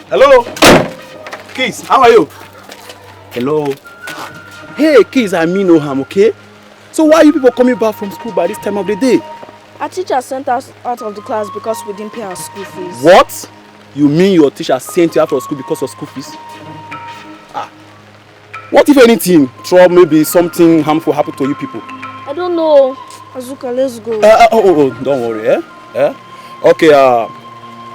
Hello? Kids, how are you? Hello? Hey, kids, I mean no harm, okay? So why are you people coming back from school by this time of the day? Our teacher sent us out of the class because we didn't pay our school fees. What? You mean your teacher sent you out of school because of school fees? What if anything, trouble, maybe something harmful happened to you people? I don't know. Azuka, let's go. Don't worry, Okay,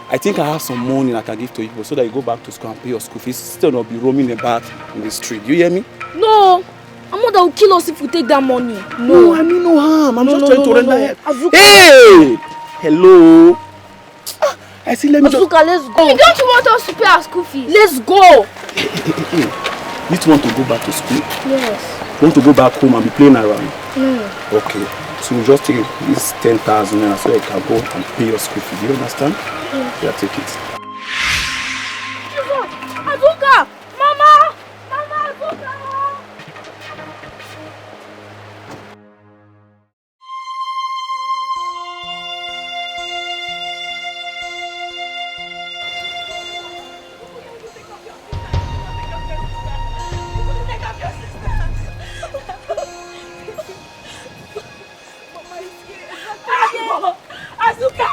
I think I have some money I can give to you so that you go back to school and pay your school fees. Still not be roaming about in the street. You hear me? No. Our mother will kill us if we take that money. No, I mean no harm. I'm just trying to render help. Azuka. Hey! Hello? I see, let me Azuka, let's go. Hey, don't you want us to pay our school fees? Let's go. You two want to go back to school? Yes. You want to go back home and be playing around? No. Okay. So we'll just take this 10,000 naira so you can go and pay your school fee. Do you understand? Yeah, take it. Azuka! Mama! Mama, Azuka! Azuka!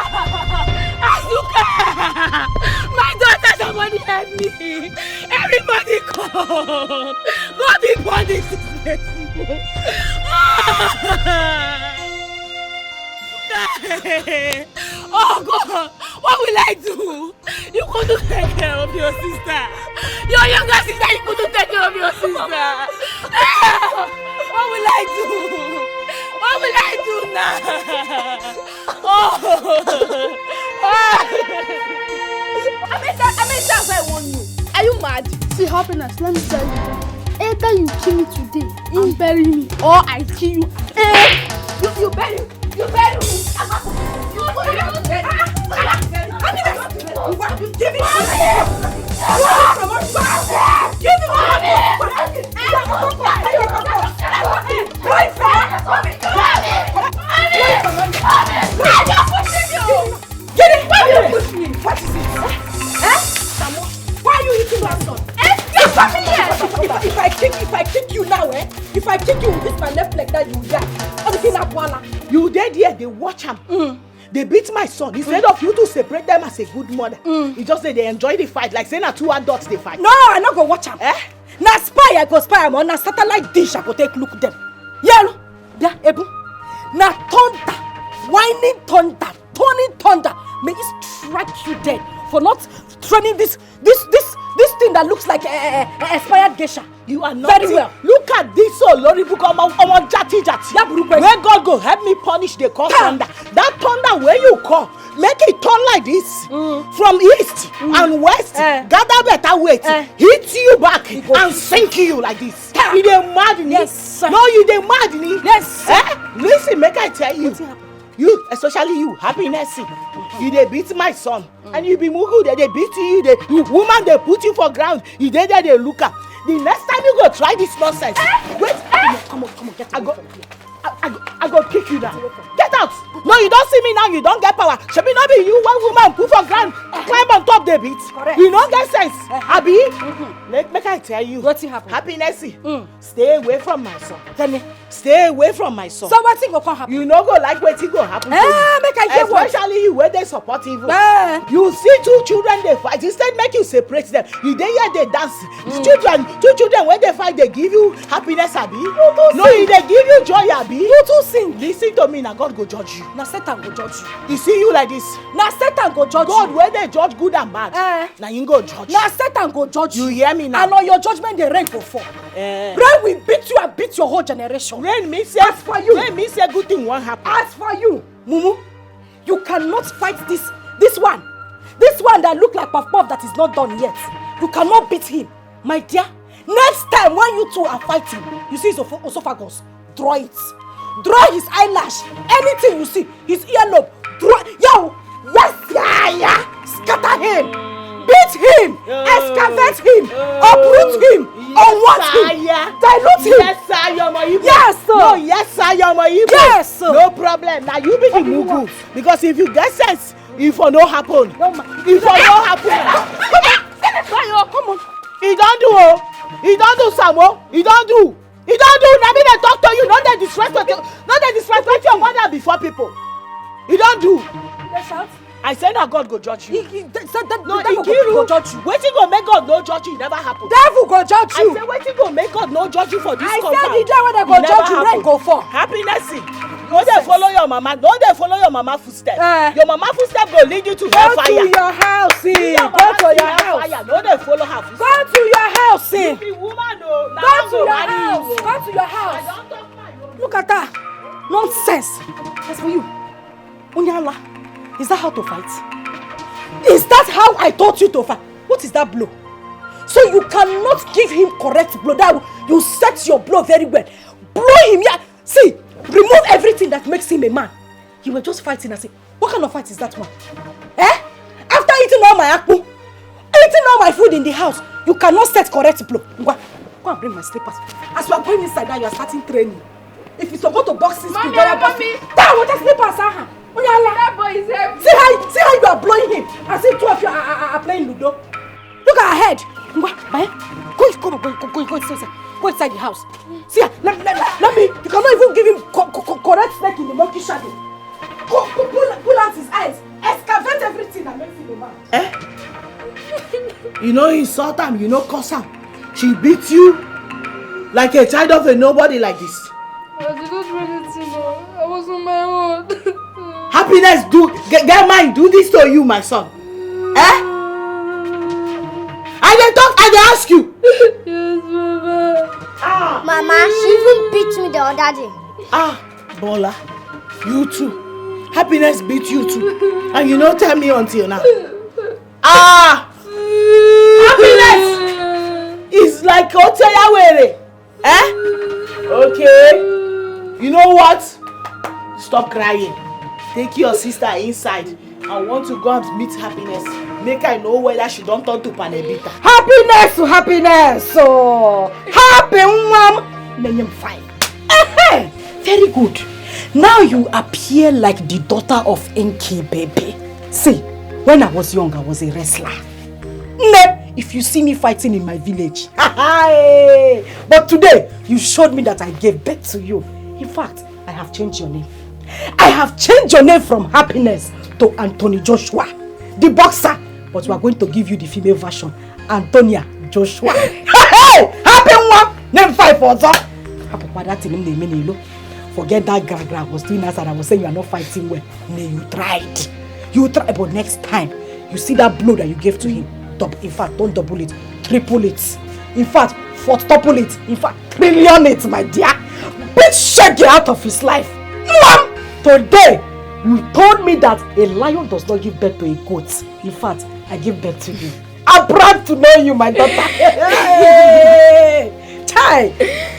Azuka! My daughter, somebody help me! Everybody come! God be punished this mercy! Oh God! What will I do? You couldn't take care of your sister! Your younger sister, you couldn't take care of your sister! What will I do? What will I do now? Oh! Amesa, I warn you. Are you mad? See, happiness, let me tell you. Either you kill me today and bury me, or I kill you. You bury me. You bury me. You bury me. Give me What is it? Why are you eating that son? If I kick you now, if I kick you with this my left leg, that you will die. You dead here, they watch him. They beat my son. Instead of you to separate them as a good mother, you just say they enjoy the fight, like saying that two adults they fight. No, I not go watch him. Now spy, I go spy him on a satellite dish, I go take look them. Yeah, yeah, Ebu. Now thunder, whining thunder, turning thunder, may it strike you dead for not training this thing that looks like expired geisha. You are not very well. Look at this Lori book on jati. Where God go help me punish the call thunder. That thunder where you call, make it turn like this from east and west. Gather better weight, hit you back and sink you like this. You dey mad in it? Yes, no, you dey mad in it? Yes. Listen, make I tell you. You, especially you, happiness. You dey beat my son, and you be mugu. They beat you. Woman, they put you for ground. You dey there, they look up. The next time you go try this nonsense, wait. Come on, get out. I go kick you down. Get out. No, you don't see me now. You don't get power. Should be not be you, one woman, put for ground, climb on top the beat. Correct. You don't get sense. Abi, make I tell you. What's happening? Happiness. Stay away from my son. Tell me. Stay away from my son. So what's going to happen? You know go like what's going to happen. Make I hear what? Especially you, where they support evil. You see two children they fight. Instead, make you separate them. You dey here they dance. Two children when they fight, they give you happiness, Abi. No, they give you joy, Abi. You too sing. Listen to me, now God go judge you. Now Satan go judge you. You see you like this. Now Satan go judge God, you. God where they judge good and bad. Now you go judge. Now Satan go judge you. You hear me now? And on your judgment, the rain go fall. Rain will beat you and beat your whole generation. Rain means say, as for you. Rain means say good thing won't happen. As for you, Mumu, you cannot fight this one. This one that look like Puff Puff that is not done yet. You cannot beat him. My dear, next time when you two are fighting, you see his esophagus, draw it. Draw his eyelash. Anything you see, his earlobe, draw. Yo, yes, scatter him, beat him, excavate him, uproot him, unwat him, dilute him. Yes, sir, you're my Igbo. Yes, sir. No, yes, sir, you're my Igbo. Yes, sir. No problem. Now you be the mugu. Because if you get sense, if for no happen, if for no happen, come on. Come on. He don't do, oh. He don't do, Samo. He don't do. He don't do. Now me they talk to you. Not they disrespect your mother before people. He don't do. I said that God go judge you. He said that no, the devil go judge you. Waiting go make God no judge you. It never happen. Devil go judge you. I said waiting go make God no judge you for this compound. I said the day when they go judge you, rain go fall. Happiness. No they follow your mama. No they follow your mama footstep. Your mama footstep go lead you to hellfire. Go to your house. Go to your house. No they follow her footstep. Go to your house. You be woman oh. Go to your house. Go to your house. I don't talk my own. Look at that. Nonsense. As for you, Onyala, is that how to fight? Is that how I taught you to fight? What is that blow? So you cannot give him correct blow. That you set your blow very well. Blow him here. See, remove everything that makes him a man. You were just fighting and say, what kind of fight is that one? Eh? After eating all my akpu, eating all my food in the house, you cannot set correct blow. Go and bring my slippers. As you are going inside now, you are starting training. If you support to box this, Mommy, that water slippers, that boy is heavy. See how you are blowing him. As if two of you are playing Ludo. Look at her head. Go inside the house. See, let me. You cannot even give him correct snake in the monkey shadow. Pull out his eyes. Excavate everything that makes him a man. You know insult him, you know curse him. She beat you like a child of a nobody like this. I didn't really know. I was on my own. Happiness, get mine, do this to you, my son. Eh? I dey ask you. Yes, Mama. Mama, she even beat me the other day. Bola, you too. Happiness beat you too. And you don't tell me until now. Happiness is like Oteyawere. Eh? Okay. You know what? Stop crying. Take your sister inside. I want to go and meet Happiness. Make I know whether she don't turn to Panebita. Happiness. So happy mom. Name 5. Very good. Now you appear like the daughter of Enki baby. See, when I was young, I was a wrestler. If you see me fighting in my village, but today you showed me that I gave birth to you. In fact, I have changed your name. I have changed your name from Happiness to Anthony Joshua, the boxer. But we are going to give you the female version, Antonia Joshua. Happy one, name 5 for that. Forget that gra I was doing outside. I was saying you are not fighting well. No, you tried. You tried, but next time you see that blow that you gave to him. In fact, don't double it, triple it. In fact, quadruple it. In fact, trillion it, my dear. Beat Shaggy out of his life. Mom, today you told me that a lion does not give birth to a goat. In fact, I give birth to you. I'm proud to know you, my daughter. Chai,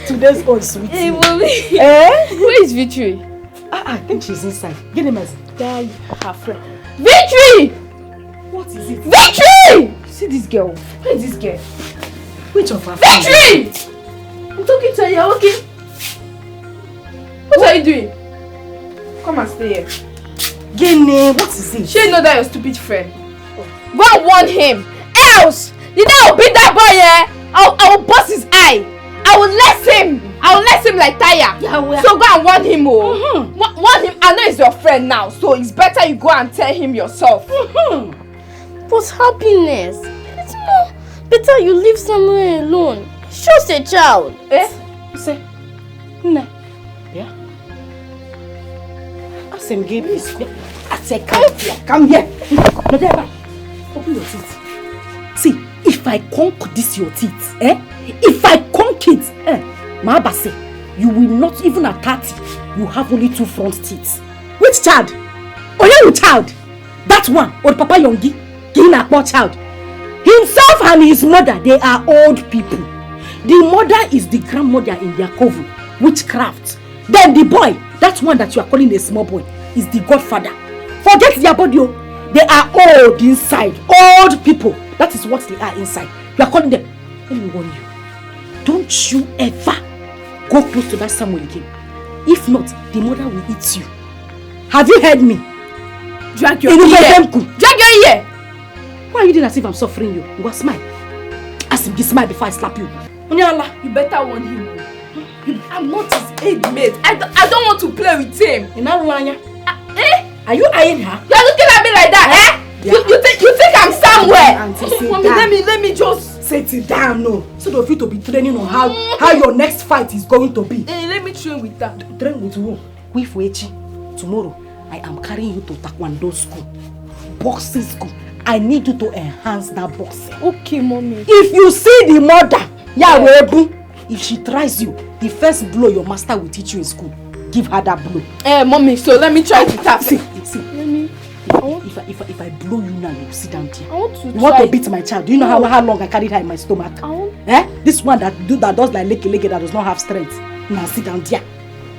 today's old sweetie. Hey, Mommy. Where is Victory? I think she's inside. Get him as There, her friend. Victory! What is it? Victory! See this girl. Where is this girl? Which of her Victory! I'm talking to you, okay? What are you doing? Come and stay here. Gene, what is it? She know that your stupid friend. Go and warn him. Else, the day I'll beat that boy, I will bust his eye. I will less him like tire. Yeah, so go and warn him, warn him. I know he's your friend now, so it's better you go and tell him yourself. But Happiness, it's more better you live somewhere alone. It's just a child. You say, no. Yeah. I said, come here. Open your teeth. See, if I conk this your teeth, if I conk it, Maaba say, you will not even at 30, you have only 2 front teeth. Which child? Oyewu child. That one, old Papa Yongi, Gina poor child. Himself and his mother, they are old people. The mother is the grandmother in their coven, witchcraft. Then the boy, that one that you are calling a small boy, is the godfather. Forget their body. They are old inside. Old people. That is what they are inside. You are calling them. Let me warn you. Don't you ever go close to that Samuel again. If not, the mother will eat you. Have you heard me? Drag your ear. Drag your ear. Why are you doing as if I'm suffering you? Go smile. Ask him to smile before I slap you. Onyala, you better warn him. I'm not his aid mate. I don't want to play with him. Are you eyeing her? You're looking at me like that, eh? Yeah. You think I'm somewhere? Mommy, let me just sit it down, no. So of you to be training on how your next fight is going to be. Let me train with that. Train with who? With Wechi. Tomorrow, I am carrying you to Taekwondo school, boxing school. I need you to enhance that boxing. Okay, mommy. If you see the mother, if she tries you, the first blow your master will teach you in school. Give her that blow. Mommy, so let me try with that. See. If I blow you now, you sit down here. I want to You want to beat my child? Do you know how long I carried her in my stomach? This one that does like leke that does not have strength. Now sit down there.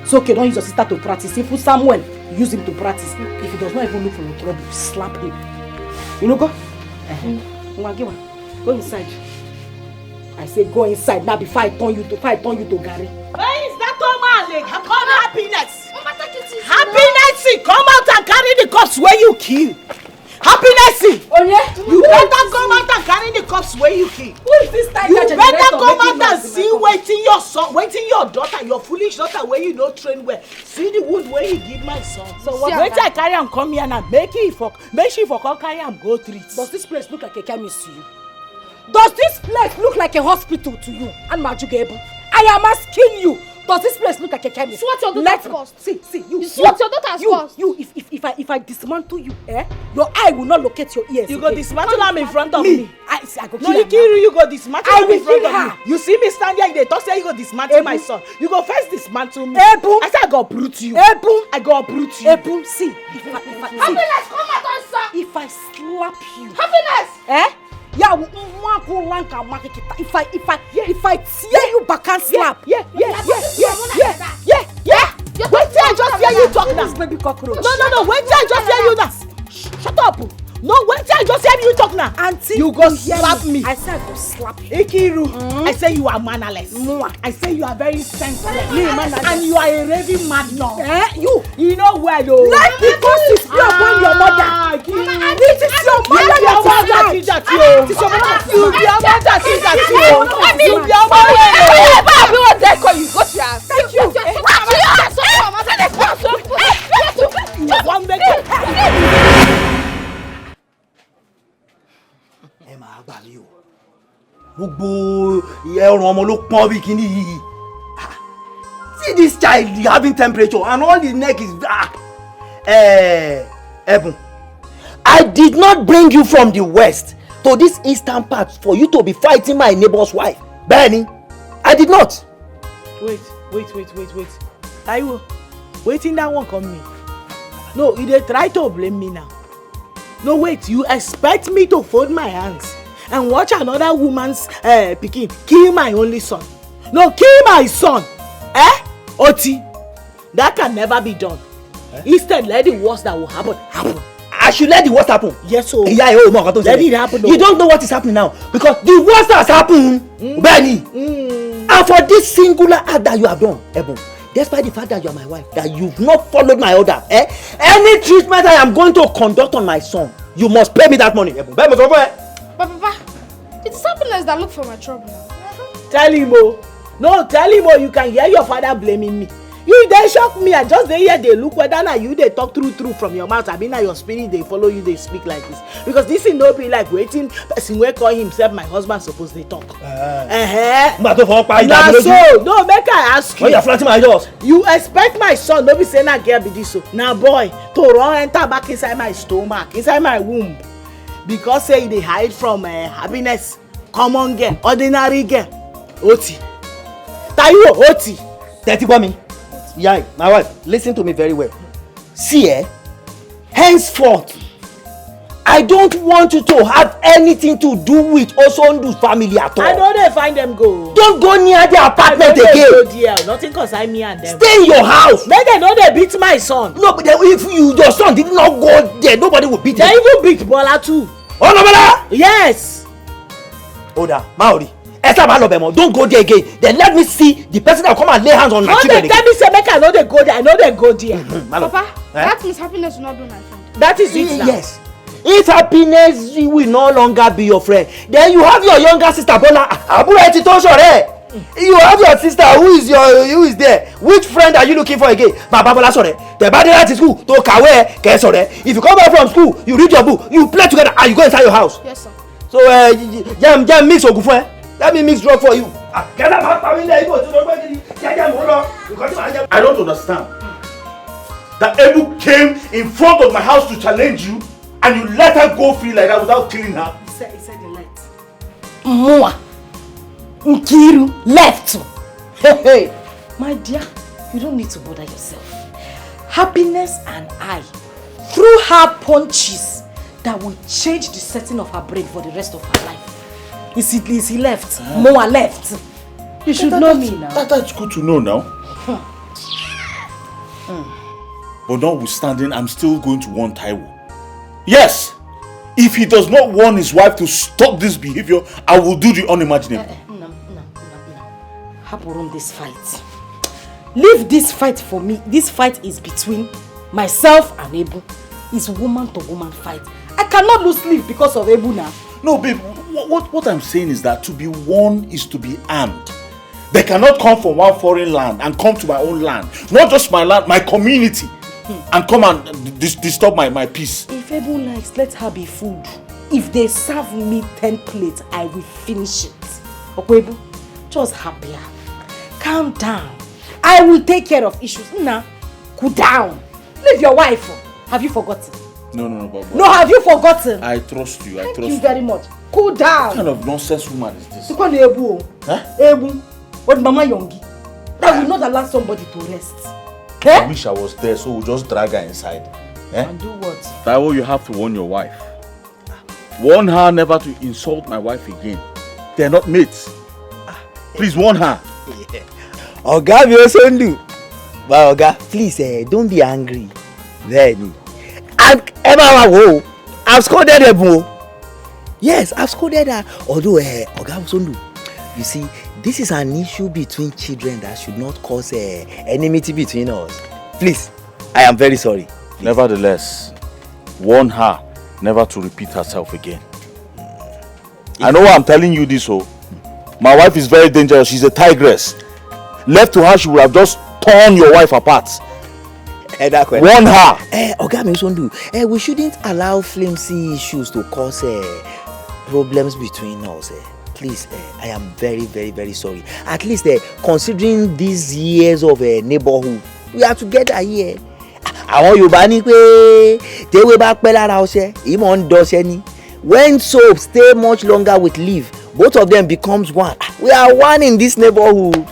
It's okay, don't use your sister to practice. If you Samuel, use him to practice. If he does not even look for your trouble, slap him. You know, go? Go inside. I say go inside now before I turn you to Gary. Where is that Maleek? Come Happiness. Happiness, come out and carry the cups where you kill. Happiness, you better come out and carry the cups where you kill. Who is this tiger? You better come out and see waiting your son, waiting your daughter, your foolish daughter where you no train well. See the wound where you give my son. So what? Wait till I carry him come here and make she for come carry him go treat. Does this place look like a chemist to you? Does this place look like a hospital to you? And Majugebu, I am asking you. Does this place look like a chemist? So what's your daughter's cost? See, you. What's your daughter's cost? If I dismantle you, your eye will not locate your ears. You go dismantle him in front of me. I go kill no, you kill you go dismantle him in front of me. You see me stand here, they talk say you go dismantle my son. You go first dismantle me. I say I go uproot you. I go uproot you. See, Happiness, come out and sir. If I slap you. Happiness. If I tear you back and slap. Yeah. Wait till I just hear you talk now. Baby cockroach. No. Wait till I just hear you now. Shut up. No, wait till I just hear you talk now. Auntie, you go slap me. I said I go slap you. Ikiru, I say you are mannerless. I say you are very senseless. And you are a raving madman. You know where though? Let me go sit you upon your mother. This is your mother that is right. You be your mother see that you. You be your mother. Everyone there call you. Go to your house. Thank you. One make gbà mí o gbogbo ẹrùn ọmọ ló pọ́n bí kíní yìí see this child having temperature and all his neck is Ebun, I did not bring you from the west to this eastern part for you to be fighting my neighbor's wife. Benny, I did not. Wait. Taiwo, waiting that one come me. No, you dey try to blame me now. No, wait, you expect me to fold my hands and watch another woman's pikin kill my only son? No, kill my son. Oti, that can never be done. Instead, let the worst that will happen. I should let the worst happen. Yes, so let it happen. You don't know what is happening now because the worst has happened, Benny. And for this singular act that you have done, Ebun, despite the fact that you are my wife, that you've not followed my order, any treatment I am going to conduct on my son, you must pay me that money. Ebun, But Papa, it's Happiness that look for my trouble. Tell him, you can hear your father blaming me. You dey shock me. I just dey hear they look whether na you dey talk true from your mouth. I mean na your spirit they follow you, they speak like this. Because this is no be like waiting person wey call himself my husband suppose dey talk. Na so no make I ask you. Why you flaunting my doors? You expect my son no be say na girl be this o. Na boy to run enter back inside my stomach, inside my womb. Because say they hide from Happiness, common girl, ordinary girl. Oti. Taiwo, Oti. Dirty me. Yeah, my wife, listen to me very well. See, henceforth, I don't want you to have anything to do with Osondu's family at all. I know they find them go. Don't go near their apartment again. Go there. Nothing concern me and them. Stay in your house. Make they know they beat my son. No, but if your son did not go there, nobody will beat him. They even beat Bola too. Oh, no, Bola? Yes. Oda, Maori. Don't go there again. Then let me see the person that will come and lay hands on my children. Don't tell me say make I know they go there. I know they go there. Papa, that means Happiness will not be my friend. That is it now. Yes. If happiness will no longer be your friend, then you have your younger sister Bola. You have your sister who is there. Which friend are you looking for again? Baba Bola sore. The bad at school to kawe ke sore. If you come back from school, you read your book, you play together, and you go inside your house. Yes, sir. So jam mix ogufun. Let me mix drug for you. I don't understand. That Ebu came in front of my house to challenge you, and you let her go free like that without killing her. He said he left. Mua. Nkiru left. Hey, my dear, you don't need to bother yourself. Happiness and I threw her punches that will change the setting of her brain for the rest of her life. Is he left? Moa left. You should know me now. That's good to know now. But notwithstanding, I'm still going to warn Taiwo. Yes, if he does not warn his wife to stop this behavior, I will do the unimaginable. No. Haporum this fight. Leave this fight for me. This fight is between myself and Ebu. It's woman to woman fight. I cannot lose sleep because of Ebu now. No, babe, what I'm saying is that to be warned is to be armed. They cannot come from one foreign land and come to my own land. Not just my land, my community. And come and disturb my peace. If Ebu likes, let her be food. If they serve me 10 plates, I will finish it. Okay, Ebu, just happier. Calm down. I will take care of issues. Nah, cool down. Leave your wife. Have you forgotten? No, but No, have you forgotten? I trust you. Thank you very much. Cool down. What kind of nonsense woman is this? You call Ebu. Huh? Ebu. What Mama Yongi? That will not allow somebody to rest. I wish I was there, so we'll just drag her inside. And do what? Taiwo, you have to warn your wife. Warn her never to insult my wife again. They're not mates. Please warn her. Oga, we also do. But Oga, please don't be angry. Then, I've scolded Ebu. Yes, I've scolded her. Although Oga also do. You see, this is an issue between children that should not cause enmity between us. Please, I am very sorry. Please. Nevertheless, warn her never to repeat herself again. I know I'm telling you this, oh. My wife is very dangerous. She's a tigress. Left to her, she would have just torn your wife apart. Warn her. We shouldn't allow flimsy issues to cause problems between us. Please, I am very, very, very sorry. At least considering these years of neighborhood, we are together here. Àwọn Yorùbá ní pé tewé bá pẹ́ lára ọṣẹ, ìmọ̀ ń dọṣẹ ni. When soap stay much longer with leaf, both of them becomes one. We are one in this neighborhood.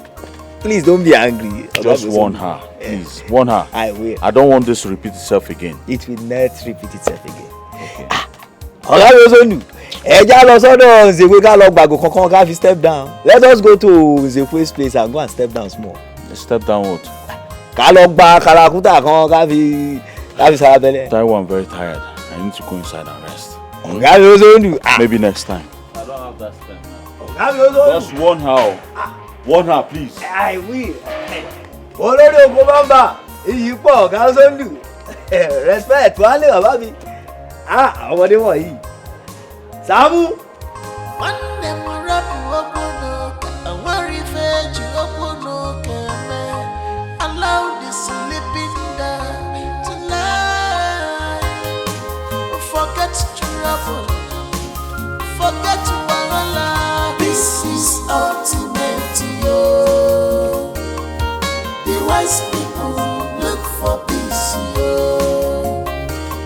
Please don't be angry. Just warn her. Please, warn her. I will. I don't want this to repeat itself again. It will not repeat itself again. Okay. Ọ̀gá mi ó sọ́nù. Ẹja lọ sọ́dọ̀ Nzekwe ká lọ gbàgò kankan ká fi step down. Let us go to Nzekwe's place and go and step down small. Step down what? Ká lọ gba kàràkútà kan ká fi sára bẹ́lẹ̀. Taiwo, I'm very tired. I need to go inside and rest. Ọ̀gá mi ó sọ́nù. Maybe next time. I don't have that time now. Ọ̀gá mi ó sọ́nù. Just warn her. Warn her, please. I will. Olórí oko máa ń bà iyì pọ̀ ọ̀gá ó sọ́nù. Respect wà lè bàbá mi. Ọmọdé wọ̀nyí. Samu. Allow the sleeping down tonight. Forget trouble, forget wahala. This is ultimate, yo. The wise people look for peace, yo.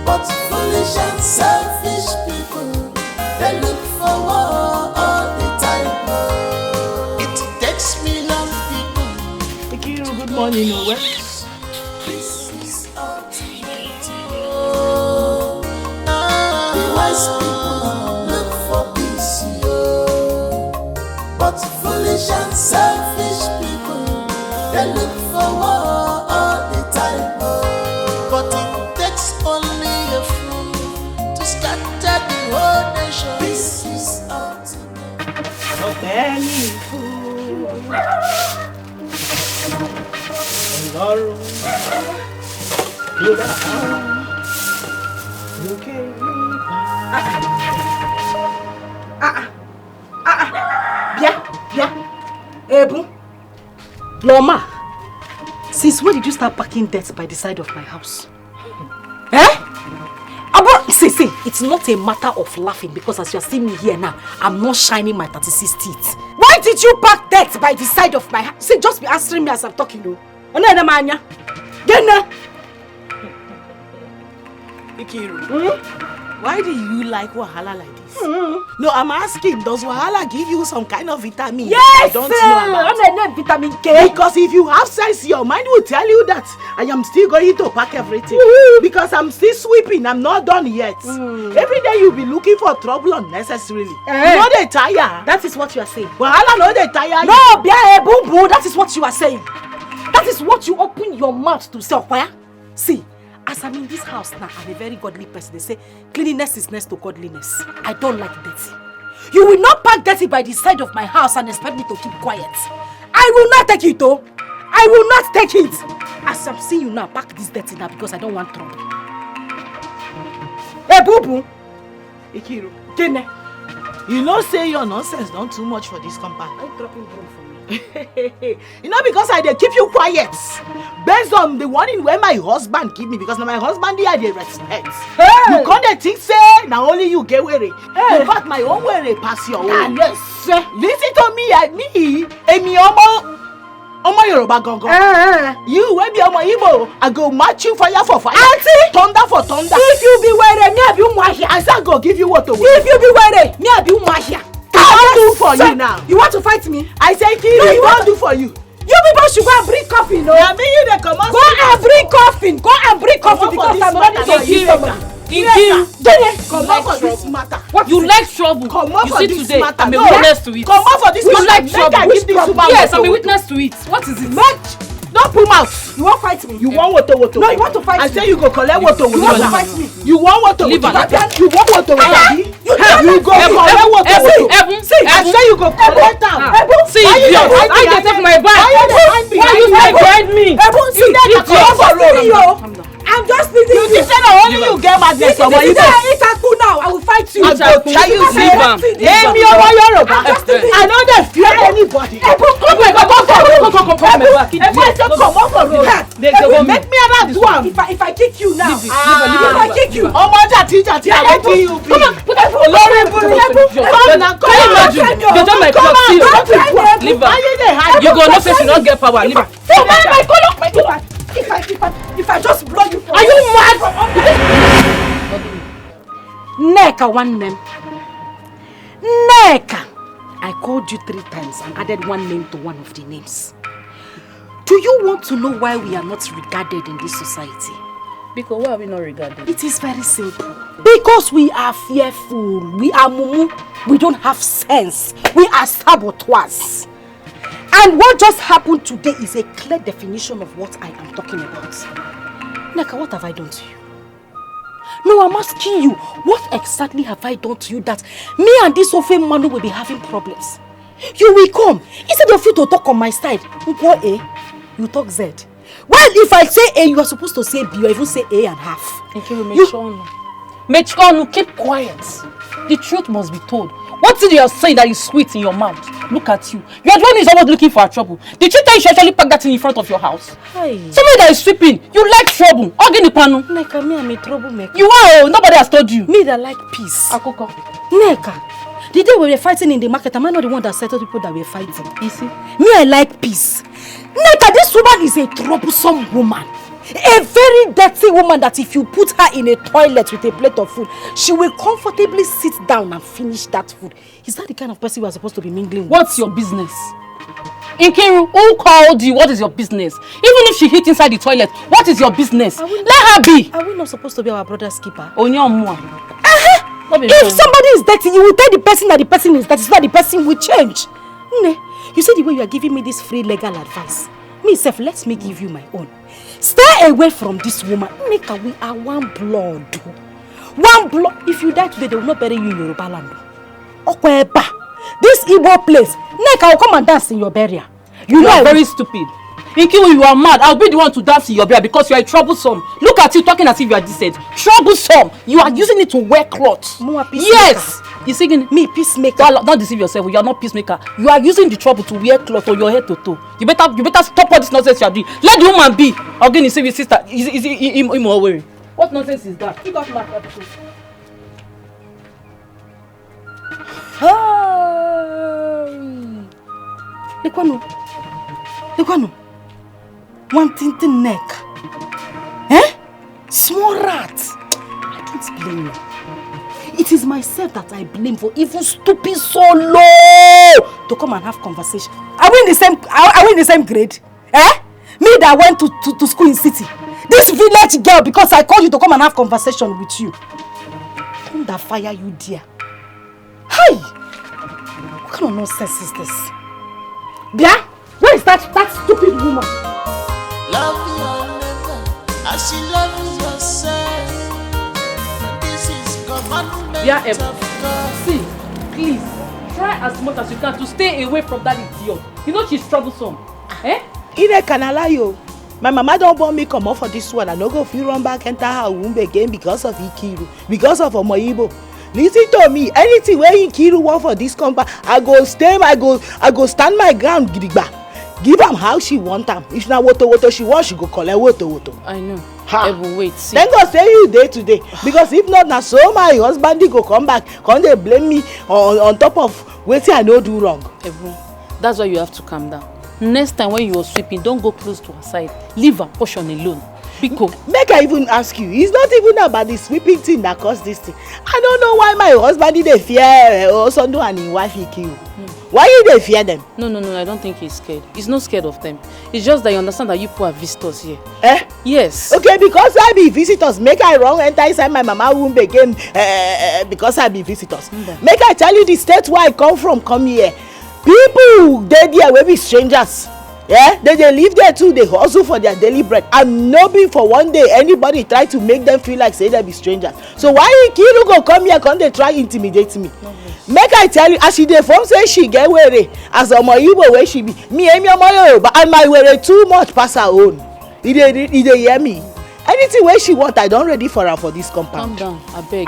But foolish and selfish people, they look for war all the time. It takes million people. Good morning, Owe. This is ultimate. The wise people look for peace, but foolish and selfish people, they look for war all the time. But it takes only a fool to scatter the whole nation. This is ultimate. Any fool. You Ebu. Loma, since when did you start packing dirt by the side of my house? See, it's not a matter of laughing because as you are seeing me here now, I'm not shining my 36 teeth. Why did you pack dirt by the side of my house? See, just be answering me as I'm talking to you. Ikiru, why do you like wahala like this? No, I'm asking, does wahala give you some kind of vitamin? Yes, I don't know about vitamin K. Because if you have sense, your mind will tell you that I am still going to pack everything. Because I'm still sweeping, I'm not done yet. Every day you'll be looking for trouble unnecessarily. You know they tire. That is what you are saying. Wahala no they tire. No, boom boom, that is what you are saying. That is what you open your mouth to say. See, as I'm in this house now, I'm a very godly person. They say cleanliness is next to godliness. I don't like dirty. You will not pack dirty by the side of my house and expect me to keep quiet. I will not take it, though. I will not take it. As I'm seeing you now, pack this dirty now because I don't want trouble. Hey, boo boo. Ikiru, you know say your nonsense not too much for this compound. I'm dropping broom for me. You know because I dey keep you quiet based on the warning where my husband give me because now my husband I dey respect. You can't dey think say now only you get worry. In fact my own worry pass your own. Yes, sir. Listen to me, Emi Omo Yoruba gongo. You wey be Omo Igbo, I go match you fire for fire. Auntie, thunder for thunder. If you be worried, me have you mahia. I say go give you what to wear. If you be worried, me have you mahia. I won't do for you now. You want to fight me? I say Kiri, no, you won't do for you. You people should go and bring coffee, no? Yeah, me you dey come on. Go and bring coffee. Go and bring coffee because I'm ready to give you. Come on for this matter. What you like trouble? Come on for this matter. I'm a witness to it. Come on for this matter. You like trouble? Yes, I'm a Which witness to it. What is it? don't put mouth. You won't fight me. You want woto woto. No, you want to fight me. I say you go collect woto woto. You want to fight me. You want woto woto. You want woto woto. You go collect woto woto. See, I say you go collect am. See, idiot. I get take my bag. Why you behind me? You idiot. I'm just leaving you. You say na only you get madness for my Igbo. Now I will fight you. I go tell you see. Emi omo Yoruba. I no dey fear anybody. Come my back. Make me another do am. If I kick you now. If I kick you. Omo jati I wetin you be. Olori buru. Come na come. You don't like talk see. Leave her. You go no say she not get power. Leave her. If I just blow you. Are you mad? Neka one name. Neka. I called you 3 times and added one name to one of the names. Do you want to know why we are not regarded in this society? Because why are we not regarded? It is very simple. Because we are fearful. We are mumu. We don't have sense. We are saboteurs. And what just happened today is a clear definition of what I am talking about. Neka, what have I done to you? No, I'm asking you, what exactly have I done to you that me and this Ofe Manu will be having problems? You will come. Instead of you to talk on my side, A, you talk Z. Well, if I say A, you are supposed to say B or even say A and half. Mechonu, keep quiet. The truth must be told. What is you are saying that is sweet in your mouth? Look at you. You are the one who is always looking for trouble. Did you tell you should actually pack that thing in front of your house? Hi. Somebody that is sweeping. You like trouble. Panu. Neka, me, I'm a troublemaker. You are. Nobody has told you. Me that like peace. Akoko. Neka, the day we were fighting in the market, am I not the one that settled people that were fighting? You see? Me, I like peace. Neka, this woman is a troublesome woman. A very dirty woman that if you put her in a toilet with a plate of food, she will comfortably sit down and finish that food. Is that the kind of person we are supposed to be mingling with? What's your business? Nkiru, who called you? What is your business? Even if she hit inside the toilet, what is your business? Let her be. Are we not supposed to be our brother's keeper? If somebody is dirty, you will tell the person that the person is dirty so that the person will change. You see the way you are giving me this free legal advice. Me self, let me give you my own. Stay away from this woman. Neka, we are one blood. One blood. If you die today, they will not bury you in Yoruba land. Okweba. This Igbo place. Neka will come and dance in your burial. You are very stupid. Nkiru, you are mad. I'll be the one to dance in your beard because you are troublesome. Look at you talking as if you are decent. Troublesome. You are using it to wear clothes. Yes. You're singing me peacemaker. Don't deceive yourself. You are not peacemaker. You are using the trouble to wear clothes on your head to toe. You better stop all this nonsense you are doing. Let the woman be. Again, say your sister. Is him wearing? What nonsense is that? You got my Lekwano. One tintin neck. Eh? Small rat. I don't blame you. It is myself that I blame for even stooping so low to come and have conversation. Are we in the same grade? Eh? Me that went to school in city. This village girl, because I called you to come and have conversation with you. Come that fire you dear. Hey! What kind of nonsense is this? Bia? Where is that stupid woman? Love your neighbor as you love yourself. This is commandment of God. See, please, try as much as you can to stay away from that idiot. You know she's troublesome. Eh? Ine can allow you. My mama don't want me come off for this one. I no go feel run back enter her womb again because of Nkiru, because of Omoyibo. Listen to me. Anything where Nkiru want for this compound, I go stand my ground gidigba. Give am how she want am. If na woto she want, she go collect woto. I know. Ha. Wait, see. Thank God say you day today. Because if not, na so my husband go come back, come they blame me on top of wetin I no do wrong. Ebu, that's why you have to calm down. Next time when you are sweeping, don't go close to her side. Leave her portion alone. Because make I even ask you, it's not even about the sweeping thing that caused this thing. I don't know why my husband did fear Osondo and his wife Nkiru. Why did they fear them? No, I don't think he's scared. He's not scared of them. It's just that you understand that you people are visitors here. Eh? Yes. Okay, because I be visitors, make I wrong enter inside my mama womb again because I be visitors. Make I tell you the state where I come from, come here. People, they there will be strangers. Yeah, they live there too, they hustle for their daily bread. And no be for one day anybody try to make them feel like say they be strangers. So why Nkiru go come here, come they try intimidate me? Make I tell you, as she dey form say she get were as Omoyibo where she be. Me and Omoyibo, and my were too much pass her own. He dey hear me. Anything where she want, I don't ready for her for this compound. Calm down, I beg,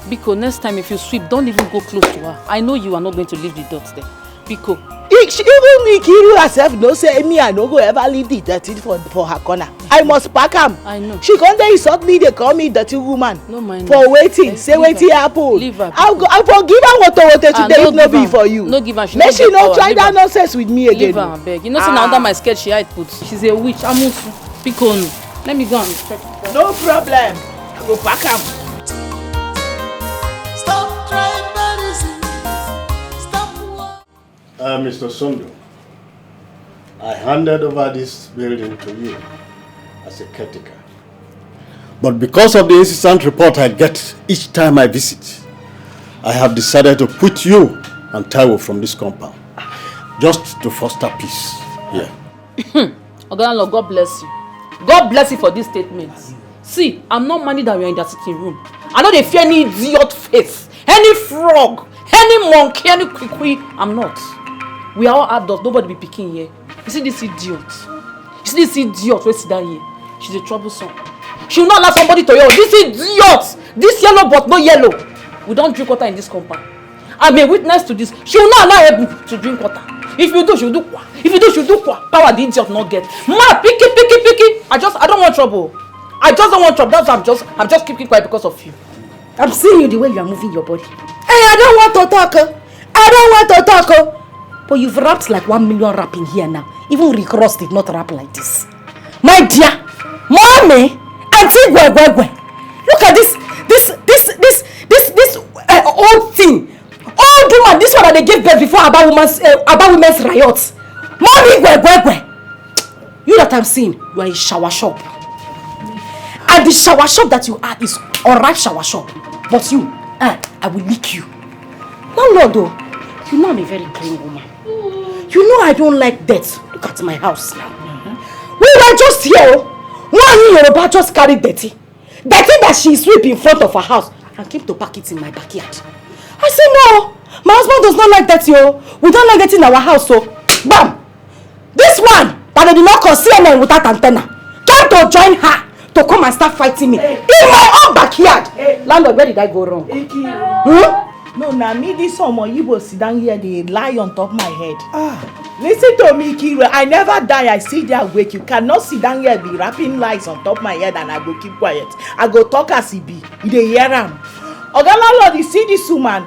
Because next time if you sweep, don't even go close to her. I know you are not going to leave the dots there. Because even Nkiru herself no say me I no go ever leave the dirty for her corner. I must pack am. I know. She come there insult me, they call me dirty woman. No mind. For waiting, say wetin happen. Leave her. I forgive her woto today if no be for you. No give her. Make she no try that nonsense with me again. Leave her, abeg. You know say na under my skirt she hide put. She's a witch. Amusu. Pikonu. Let me go and check. No problem. I go pack am. Stop tribalism. Stop war. Mr. Sondo, I handed over this building to you as a caretaker. But because of the incessant report I get each time I visit, I have decided to put you and Taiwo from this compound, just to foster peace here. Oganlo, God bless you. God bless you for this statement. See, I'm not minding that we are in that sitting room. I know they fear any idiot face, any frog, any monkey, any kwikwi. I'm not. We are all adults. Nobody be picking here. You see this idiot? You see this idiot wey sit down here? She's a troublesome. She will not allow somebody to yell. This idiot! This yellow but no yellow. We don't drink water in this compound. I'm a witness to this. She will not allow Ebu to drink water. If you do, she'll do kwa. If you do, she'll do kwa. Power the idiot not get. Ma, picky. I don't want trouble. I just don't want trouble. That's why I'm just keeping quiet because of you. I'm seeing you the way you are moving your body. Hey, I don't want to talk. But you've rapped like 1 million rapping here now. Even Rick Ross did not rap like this. My dear, mommy, auntie Gwegwegwe, look at this old thing. Old woman, this one that they gave birth before about women's riots. Mommy Gwegwegwe. You that I'm seeing, you are a shower shop. And the shower shop that you are is alright shower shop. But you, I will lick you. Landlord though, you know I'm a very clean woman. You know I don't like dirt. Look at my house now. We were just here. One Yoruba just carried dirty. Dirty that she sweep in front of her house and came to pack it in my backyard. I said no, my husband does not like dirty. We don't like dirty in our house, so bam! This one that they did not call CNN without antenna. Came to join her to come and start fighting me in my own backyard. Landlord, where did I go wrong? No, now me this summer you will sit down here, they lie on top of my head. Listen to me, Kira. I never die. I sit there awake. You cannot sit down here be rapping lies on top of my head and I go keep quiet. I go talk as he be. They hear him. Oga landlord, you see this woman.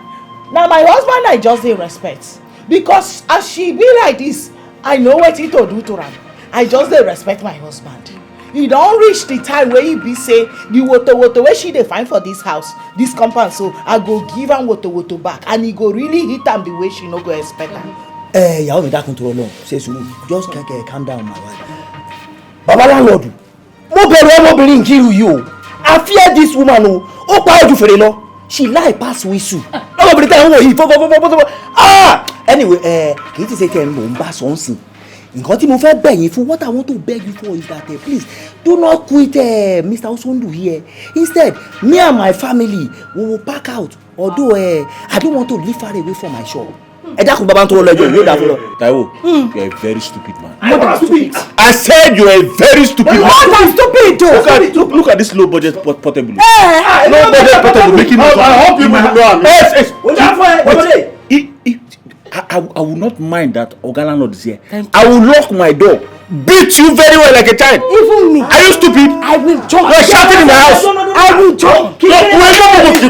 Now my husband I just dey respect. Because as she be like this, I know what to do to her. I just dey respect my husband. He don't reach the time where he be say the water where she dey find for this house, this compound. So I go give am water back and he go really hit am the way she no go expect am. Ìyàwó mi dákun tó lọ ṣe sùúrù just calm down my wife. Baba landlord, mo bẹ̀rù ọmọbìnrin Nkiru yìí o. I fear this woman o. Ó pa ojú fèrè lọ. She lie pass whistle. Ọmọbìnrin tẹ̀ ń wò yìí fọ́fọ́fọ́fọ́fọ́. Anyway, kì í ti ṣe kẹ́ ẹ̀ mò ń bá sọ ń sìn. Nǹkan tí mo fẹ́ bẹ̀ yín fún, what I want to beg you for is that please do not quit Mr. Osondu here. Instead, me and my family we will pack out. Although I don't want to live far away from my shop. Ẹ dákun bàbá tó lọ lọ́jọ́ yóò dá fún lọ. Taiwo, you are a very stupid man. More than stupid. I said you are a very stupid man. More than stupid though. Look at this low budget portable. Low budget portable making me. I hope you will know. Yes. I will not mind that Oga landlord is here. I will lock my door, beat you very well like a child. Even me. Are you stupid? I will jump. You are shouting in my house. I will jump. Keep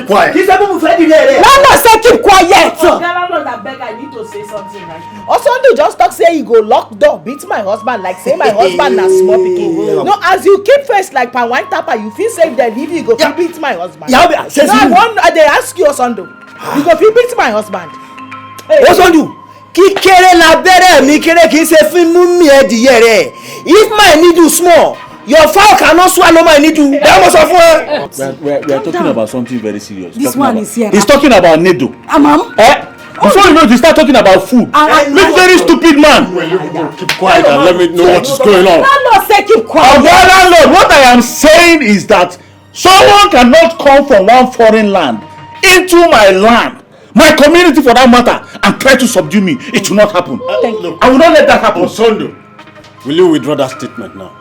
quiet. Landlord say keep quiet. Landlord, I beg, I need to say something right. Osondu just talk say he go lock door, beat my husband like say my husband na small pikin. No, as you keep face like pan wine tapper, you feel say if they leave you go fit beat my husband. No, I dey ask you Osondu, you go fit beat my husband. Osondu, kíkéré lábẹ́rẹ́ mi kéré kìí ṣe fún mú mi ẹ̀dìyẹ rẹ̀. If my needle small, your fowl cannot swallow my needle. That was of We are talking about something very serious. This one is here. He's talking about needle. Before you know it, you start talking about food. Look, very stupid man. Keep quiet and let me know what is going on. Landlord say keep quiet. Landlord, what I am saying is that someone cannot come from one foreign land into my land, my community for that matter, and try to subdue me. It will not happen. I will not let that happen. Osondu, will you withdraw that statement now?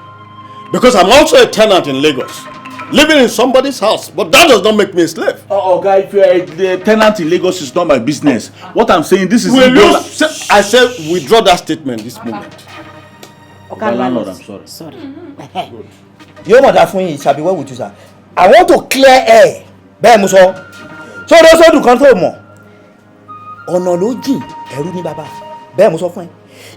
Because I'm also a tenant in Lagos, living in somebody's house, but that does not make me a slave. Guy, if you are a tenant in Lagos, it's not my business. What I'm saying, this is... I said withdraw that statement this moment. Okay, landlord, I'm sorry. Sorry. Your mother fún yín shall be well with you, sir. I want to clear air. Bẹ́ẹ̀ mo sọ. So those who do control more. Ọ̀nà ló jìn, ẹ̀rù ni bàbá. Bẹ́ẹ̀ mo sọ fún ẹ.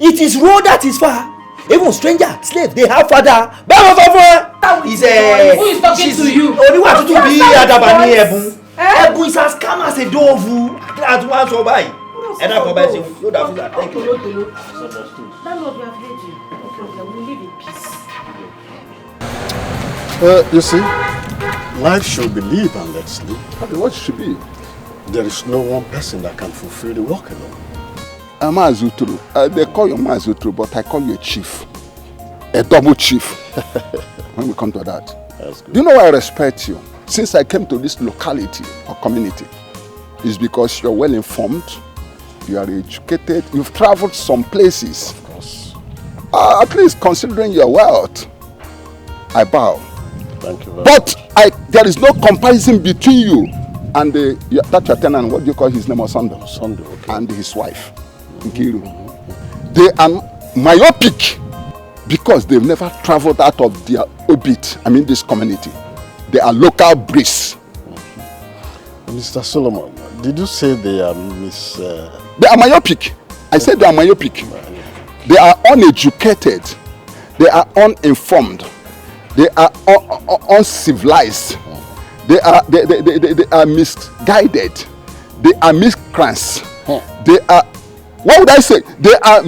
It is road that is far. Even stranger, slave, they have father. Bẹ́ẹ̀ mo sọ fún ẹ. Who is talking to you? Oníwà tútù bí àdàbà ní ẹ̀bùn. Ẹ̀bùn is as calm as a dove. Àti wá sọ báyìí. Ẹ dákọ̀ báyìí ṣe yóò dà fún that. Thank you. Landlord, we have heard you. No problem, we live in peace. You see, life should be lived and let's live. What should be? There is no one person that can fulfill the work alone. Mazutru. They call you Mazutru, but I call you a chief. A double chief. When we come to that. That's good. Do you know why I respect you? Since I came to this locality or community, it's because you're well informed, you are educated, you've traveled some places. Of course. At least considering your wealth, I bow. Thank you very much. But there is no comparison between you and that your tenant, what do you call his name, Osondu? Osondu, okay. And his wife, Nkiru. They are myopic because they've never traveled out of their orbit, this community. They are local breeds. Mr. Solomon, did you say they are They are myopic. I said they are myopic. They are uneducated. They are uninformed. They are uncivilized. They are misguided. They are miscreants. They are, what would I say? They are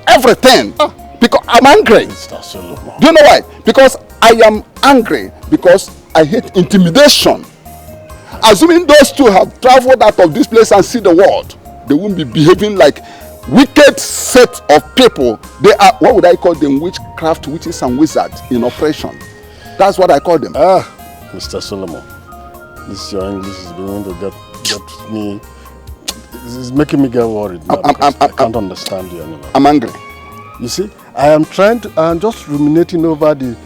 everything. Because I'm angry. Do you know why? Because I am angry because I hate intimidation. Assuming those two have traveled out of this place and see the world, they won't be behaving like wicked set of people. They are, what would I call them? Witchcraft, witches and wizards in operation. That's what I call them. Mr. Solomon, this your English is beginning to get me. It's making me get worried now. I can't understand you anymore. I'm angry. You see, I am just ruminating over the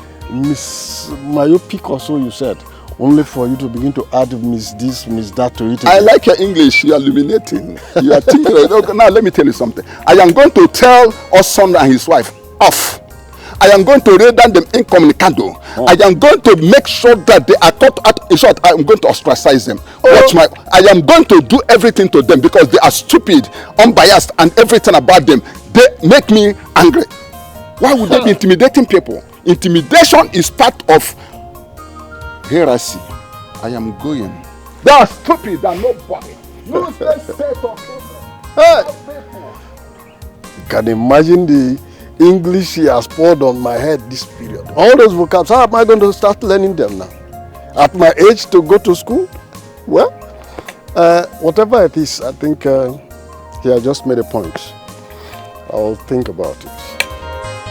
myopic or so you said, only for you to begin to add miss this, miss that to it. I like your English. You are illuminating. You are thinking. Okay, now let me tell you something. I am going to tell Oson and his wife off. I am going to render them incommunicado. Oh. I am going to make sure that they are caught out. In short, I am going to ostracize them. Oh. I am going to do everything to them because they are stupid, unbiased, and everything about them. They make me angry. Why would they be intimidating people? Intimidation is part of heresy. I am going. They are stupid. They are nobody. Useless set of people. Hey! You can imagine the English he has poured on my head this period. All those vocabs, how am I going to start learning them now? At my age to go to school? Well, whatever it is, I think he has just made a point. I'll think about it.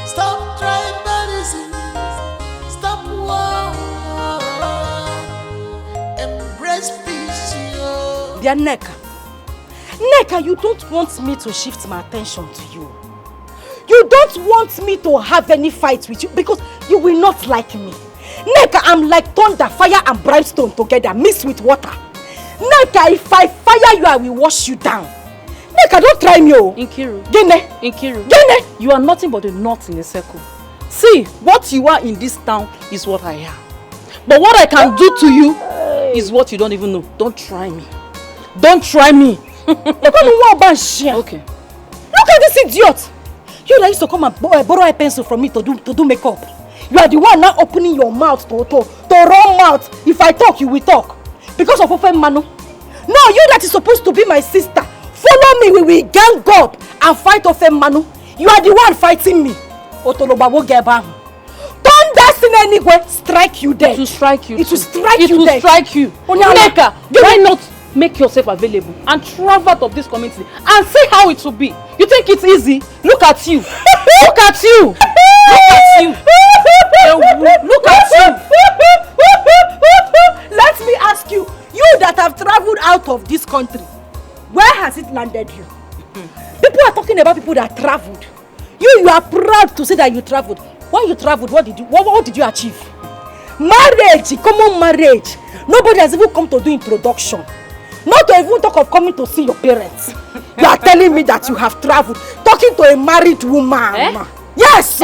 Stop tribalism. Stop war. Embrace peace. Dear Neka, you don't want me to shift my attention to you. You don't want me to have any fight with you because you will not like me. Neka, I'm like thunder, fire and brimstone together, mixed with water. Neka, if I fire you, I will wash you down. Neka, don't try me, oh. Nkiru. Gene. You are nothing but a knot in a circle. See, what you are in this town is what I am. But what I can do to you is what you don't even know. Don't try me. Don't try me. Okay. Look at this idiot. You that used to come and borrow a pencil from me to do makeup. You are the one now opening your mouth to run mouth. If I talk, you will talk. Because of open manu. No, you that is supposed to be my sister. Follow me, we will gang up and fight open manu. You are the one fighting me. Otolobawo geba. Don't dance in any way. Strike you dead. It will strike you. It will strike you. It will strike you. Neka, why not make yourself available and travel out of this community and see how it will be? You think it's easy? Look at you. Look at you. Look at you. Look at you. Let me ask you, you that have traveled out of this country, where has it landed you? People are talking about people that traveled. You are proud to say that you traveled. When you traveled, what did you achieve? Marriage, common marriage. Nobody has even come to do introduction. Not to even talk of coming to see your parents. You are telling me that you have traveled, talking to a married woman. Yes.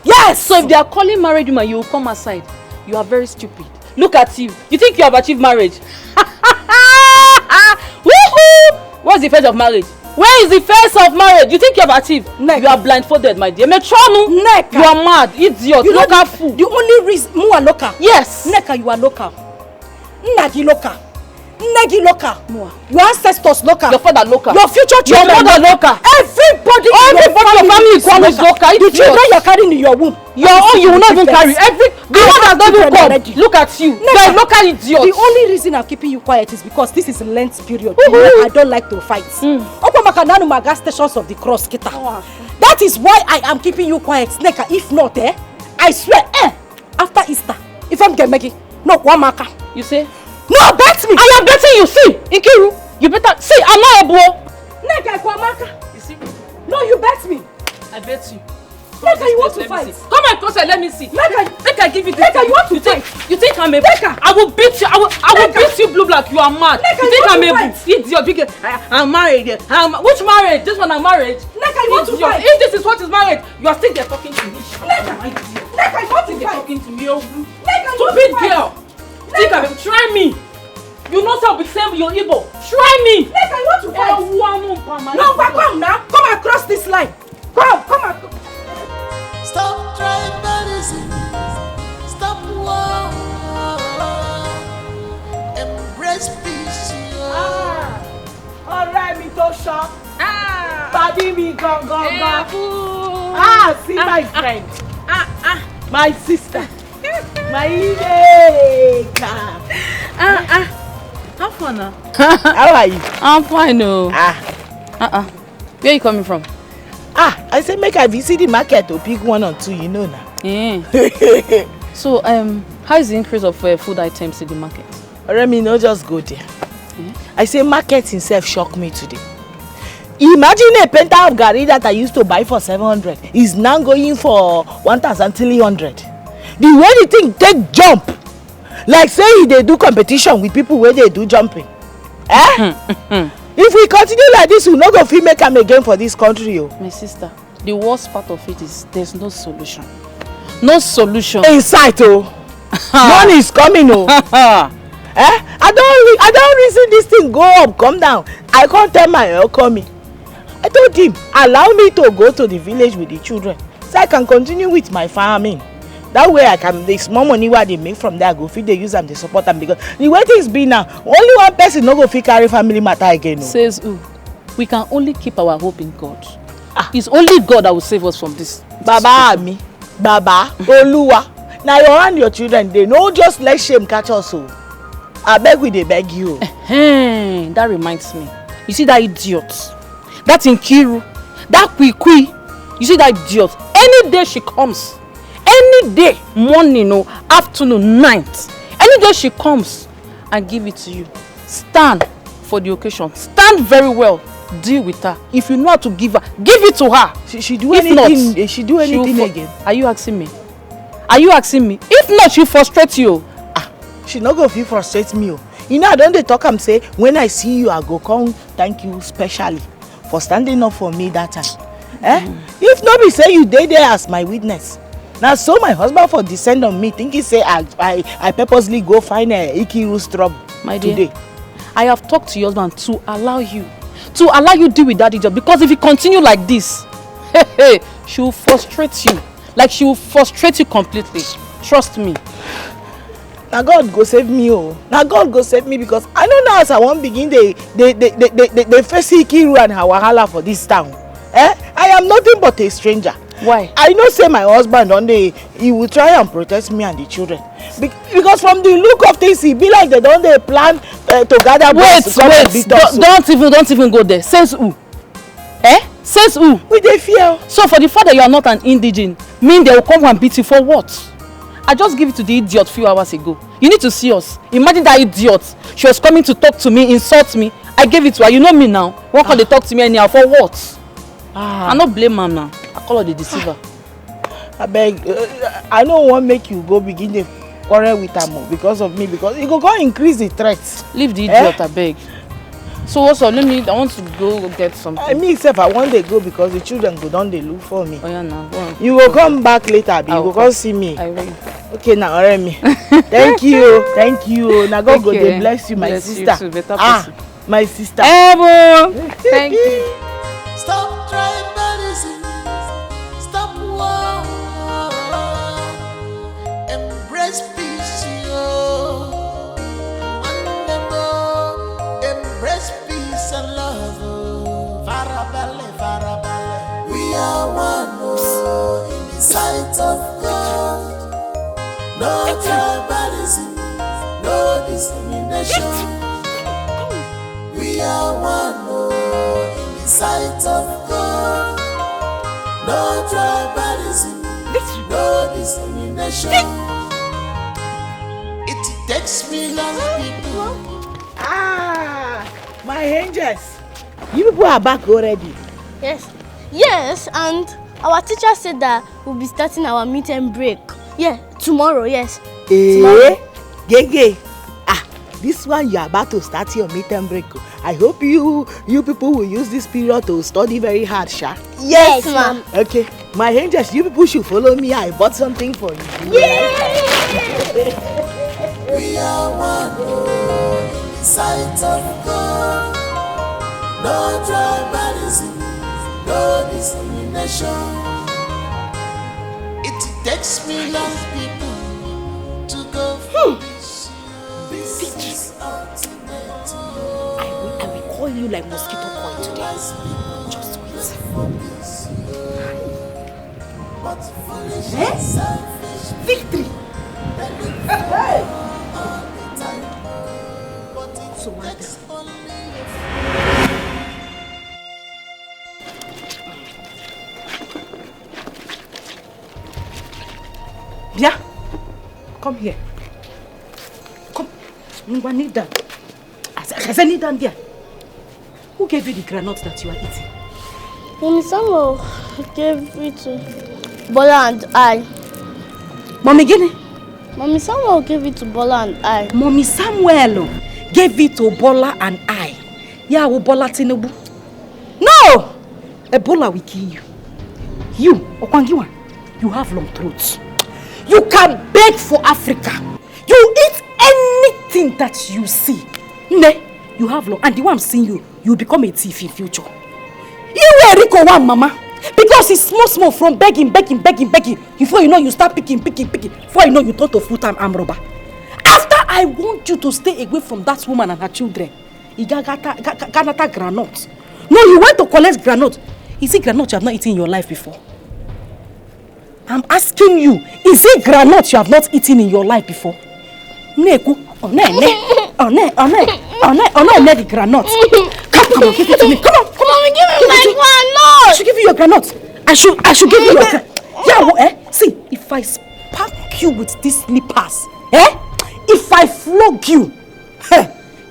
Yes. So if they are calling married woman, you will come aside. You are very stupid. Look at you. You think you have achieved marriage? Woohoo! What's the face of marriage? Where is the face of marriage? You think you have achieved? Neka. You are blindfolded, my dear. Metronu. Neka. You are mad, idiot, you local fool. The only reason you are local. Yes. Neka, you are local. Nagi local. Negi local. Your ancestors local. Your father local. Your future children. Your mother local. Everybody in your family is local. The children you are carrying in your womb. Your own you will not even carry. The one that doesn't come. Look at you. You are a local idiot. The only reason I'm keeping you quiet is because this is a Lent period. I don't like to fight. Gas stations of the cross. That is why I am keeping you quiet, Neka. If not, I swear, after Easter, if I'm getting Maggie, no one marker. You say? No, bet me! I am betting you, see! Nkiru, you better... See, I'm not a boy! Neka, Kwamaka! You see? No, you bet me! I bet you. Neka, you want to fight? Come and closer, let me see. Neka, give it. Neka, you want to fight? You think I'm a... Neka! I will beat you, I will beat you blue black, you are mad. Neka, you think I'm a idiot? Because I'm married. Which marriage? This one I'm married. Neka, you want to fight? If this is what is marriage, you are still there talking to me. Neka, you want to fight? Talking to me, Neka, stupid girl. Think I'm try me. You know how we same your Igbo. Try me. Neka, you want to fight? No, come now. Come across this line. Come across. Stop tribalism. Stop war. Embrace peace. Alright, me to shop. Body me go. See my friend. My sister. My Neka. How fun now? How are you? I'm fine, no. Where are you coming from? I said make I visit the market to pick one or two, you know now. Yeah. So, how is the increase of food items in the market? Remy, no, just go there. I say market himself shocked me today. Imagine a penta of garri that I used to buy for 700 is now going for 1,300. The way the thing take jump, like say they do competition with people where they do jumping. If we continue like this, we'll not go fit make am again for this country. My sister, the worst part of it is there's no solution. No solution. In sight, Money is coming, I don't reason this thing go up, come down. I can't tell my girl coming. I told him, allow me to go to the village with the children so I can continue with my farming. That way I can, the small money what they make from there, go feed, they use them, they support them, because the way things be now, only one person no go fit carry family matter again. Says who? We can only keep our hope in God. It's only God that will save us from this. Baba me, Baba, Oluwa. Now you and your children, they know just let shame catch us. I beg we, they beg you. That reminds me. You see that idiot? That Nkiru, that Kwikwi. You see that idiot? Any day she comes, any day, morning or afternoon, night, any day she comes, I give it to you. Stand for the occasion. Stand very well. Deal with her. If you know how to give her, give it to her. She do anything. Not, she do anything again. Are you asking me? Are you asking me? If not, she frustrate you. She not go feel frustrate me. You know, I don't talk and say, when I see you, I go come thank you specially for standing up for me that time. If not be say you dey there as my witness. Now so my husband for descend on me, think he say I purposely go find a Ikiru's trouble. My dear, today. I have talked to your husband to allow you deal with that idiot, because if you continue like this, she will frustrate you. Like she will frustrate you completely. Trust me. Now God go save me, Now God go save me, because I know now as I won't begin they face Ikiru and her wahala for this town. I am nothing but a stranger. Why? I know say my husband one day he will try and protect me and the children. Because from the look of things, he be like they don't plan to gather. Wait. Don't even go there. Says who? Says who? We dey fear. So for the fact that you are not an indigene, mean they will come and beat you for what? I just give it to the idiot few hours ago. You need to see us. Imagine that idiot. She was coming to talk to me, insult me. I gave it to her. You know me now. Why can't they talk to me anyhow? For what? I no blame her now. I call her the deceiver. I beg. I don't want to make you go begin the quarrel with her more because of me. Because it go increase the threats. Leave the idiot, I beg. So also, I want to go get something. I mean, except I want to go because the children go down, they look for me. Oh yeah, now go on. You will come back later, you will come see me. I will. Okay, now, me. Thank you. Now God go they bless you, my sister. You too, my sister. Thank you. Stop tribalism. Stop war. Embrace peace, Embrace peace and love. Farabale. We are one in the sight of God. No tribalism, no discrimination. We are one in the sight of God. No tribalism, no discrimination. It takes millions of people. My angels. You people are back already. Yes, and our teacher said that we'll be starting our meet and break. Yeah, tomorrow, yes. Tomorrow. Gege. This one you are about to start your meet and break. I hope you people will use this period to study very hard, Sha. Yes, ma'am. Okay, my angels, you people should follow me. I bought something for you. Yeah. We are one in the sight of God. No tribalism, no discrimination. It takes millions of people to go for this. This is ultimate. I will call you like mosquito coil today. Just wait. But foolish and selfish victory. So what? Bia, come here. Come. Kneel down. I said kneel down there. Who gave you the granite that you are eating? Mommy Samuel gave it to Bola and I. Mommy Guinea? Mommy Samuel gave it to Bola and I. Mommy Samuel gave it to Bola and I. Yeah, Bola Tinubu. No! Ebola will kill you. You, Okwangiwa, you have long throats. You can beg for Africa. You eat anything that you see. Ne, you have long. And the way I'm seeing you, you'll become a thief in future. You were Rico one, Mama. Because it's small from begging. Before you know, you start picking. Before you know, you turn to full-time arm robber. After I want you to stay away from that woman and her children, you got granite. No, you went to collect granite. Is it granite you have not eaten in your life before? I'm asking you, is it granite you have not eaten in your life before? Neku, the granite. Come on, give it to me. Come on. Mommy, give me my granite. I should give you your granite. I should give you your granite. Yeah, well, see, if I spank you with these slippers, if I flog you,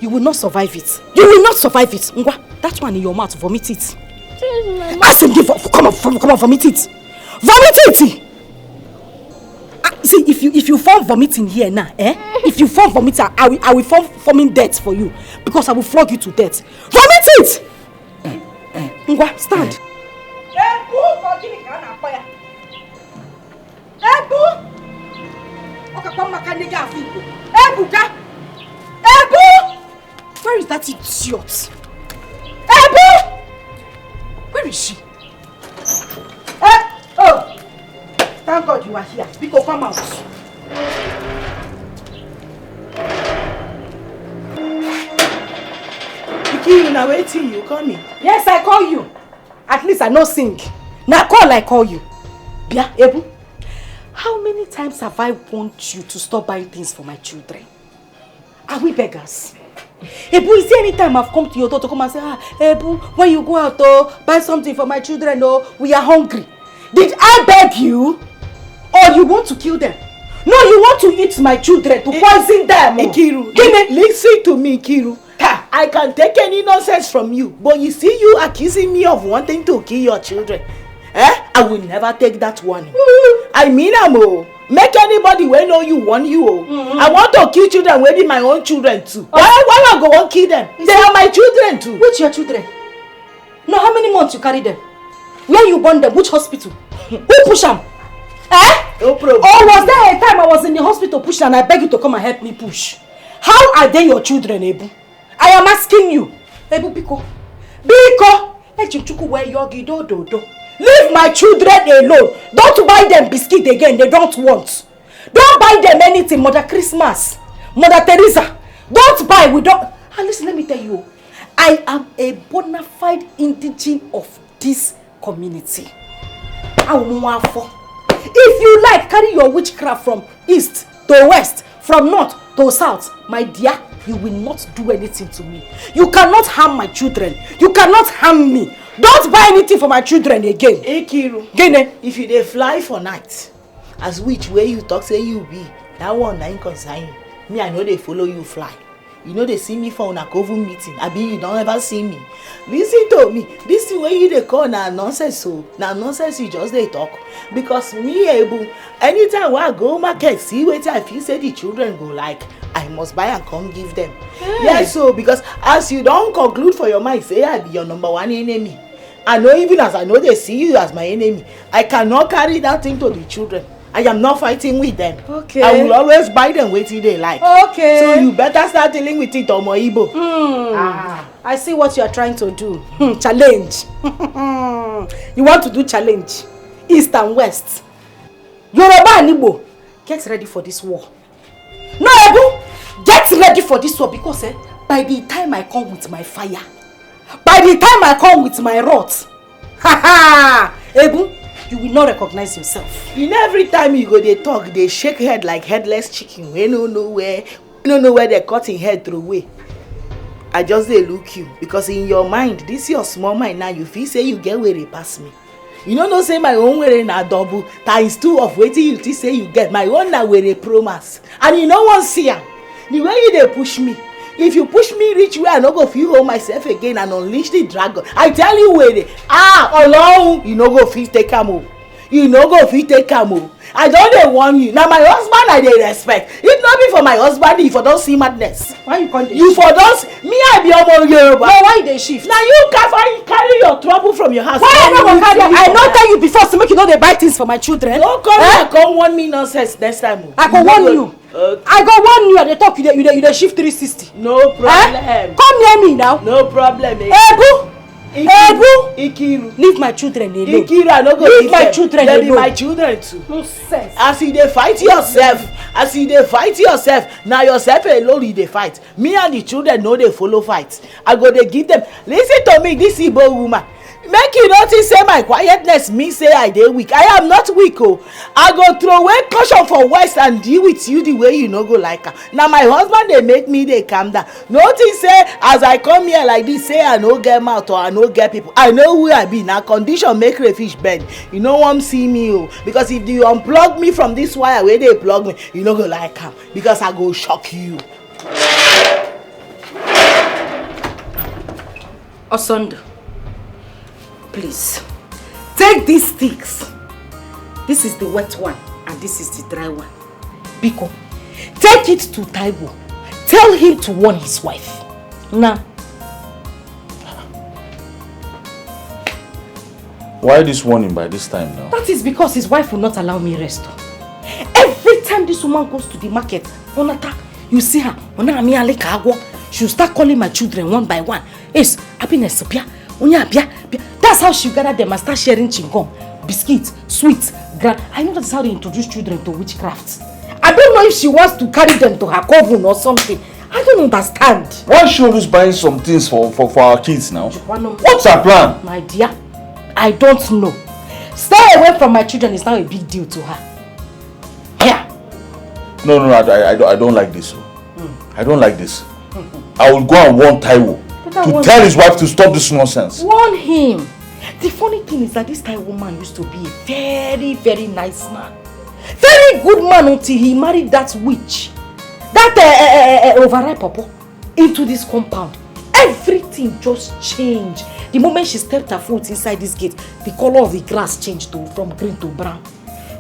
you will not survive it. You will not survive it. Ngwa, that one in your mouth, vomit it. I said, come on, vomit it. Vomit it. See, if you form vomiting here now, if you form vomiting, I will forming death for you because I will flog you to death. Vomit it. Ngwa, stand. Where is that idiot? Where is she? Oh! Thank God you are here. Because come out. Pikin, now waiting, you coming? Yes, I call you. At least I know sing. Now call I call you. Bia, Ebu, how many times have I want you to stop buying things for my children? Are we beggars? Ebu, is there any time I've come to your door to come and say, Ebu, when you go out, buy something for my children, we are hungry. Did I beg you? Or you want to kill them? No, you want to eat my children, to poison them. Ikiru, listen to me, Ikiru. I can take any nonsense from you, but you see you accusing me of wanting to kill your children. I will never take that one. I mean, make anybody wey know you want you. I want to kill children wey be my own children too. Why I go and kill them? They are my children too. Which your children? No, how many months you carry them? Where you born them? Which hospital? Who push them? No problem. Or was there a time I was in the hospital push and I beg you to come and help me push? How are they your children, Ebu? I am asking you. Ebu, Biko. Leave my children alone. Don't buy them biscuit again. They don't want. Don't buy them anything. Mother Christmas. Mother Teresa. Don't buy. We don't. And listen, let me tell you. I am a bona fide indigene of this community. If you like, carry your witchcraft from east to west, from north to south, my dear, you will not do anything to me. You cannot harm my children. You cannot harm me. Don't buy anything for my children again. Ikiru, if you dey fly for night, as which way you talk say you be, that one na concern you. Me, I know they follow you fly. You know they see me for una coven meeting. I mean, you don't ever see me. Listen to me. This thing way you dey call na nonsense so. Na nonsense you just dey talk. Because me, Ebu, anytime when I go market, see wetin I feel say the children go like, I must buy and come give them. Yes, so because as you don't conclude for your mind, say I be your number one enemy. I know even as I know they see you as my enemy, I cannot carry that thing to the children. I am not fighting with them. Okay. I will always buy them wetin they like. Okay. So you better start dealing with it, Omo Igbo. I see what you are trying to do. Challenge. You want to do challenge. East and West. Yoruba and Igbo, get ready for this war. No, Ebu, get ready for this war because by the time I come with my fire, by the time I come with my wrath, Ebu, you will not recognize yourself. You know, every time you go they talk, they shake head like headless chicken. We don't know where they're cutting head through way. I just they look you because in your mind, this your small mind now. You feel say you get where they pass me. You know, say my own way na double times 2 of waiting you say you get. My own na where they promise, and you know one see am. The way you they push me, if you push me reach where I no go feel hold myself again and unleash the dragon, I tell you where alone, you no go fit take am o. You no go fit take am o. I don dey warn you. Na my husband I dey respect. If not be for my husband, you for don see madness. Why you come dey? You for don me I be omo Yoruba. No, why you dey shift? Na you carry your trouble from your house. Why I no go carry am? I no tell you before so make you no dey buy things for my children. Don't come here come warn me nonsense next time. I go warn you. I go warn you. I dey talk you dey shift 360. No problem. Come near me now. No problem. Ebu. Ikiru. Leave my children alone. Ikiru, I no go leave my children alone. They be my children too. No sense. As you dey fight yourself, na yourself alone you dey fight. Me and the children no dey follow fight. I go dey give them. Listen to me, this Igbo woman. Make you notice say my quietness mean say I dey weak. I am not weak o. I go throw away caution for west and deal with you the way you no go like am. Na my husband dey make me dey calm down. Notice say as I come here like this say I no get mouth or I no get people. I know who I be. Na condition make crayfish bend. You no wan see me o. Because if you unplug me from this wire wey dey plug me, you no go like am. Because I go shock you. Osondo, please take these sticks. This is the wet one and this is the dry one. Biko, take it to Taiwo. Tell him to warn his wife. Nah. Why this warning by this time now? That is because his wife will not allow me rest. Every time this woman goes to the market, you see her, she'll start calling my children one by one. Yes, happiness, that's how she gather them and start sharing chingom, biscuits, sweets, I know that's how they introduce children to witchcraft. I don't know if she wants to carry them to her coven or something. I don't understand. Why is she always buying some things for our kids now? What's her plan? My dear, I don't know. Stay away from my children is now a big deal to her. Yeah. No, I don't like this. I don't like this. I will go and warn Taiwo to tell his wife to stop this nonsense. Warn him. The funny thing is that this Taiwo man used to be a very, very nice man. Very good man until he married that witch. That overripe papa into this compound. Everything just changed. The moment she stepped her foot inside this gate, the color of the grass changed from green to brown.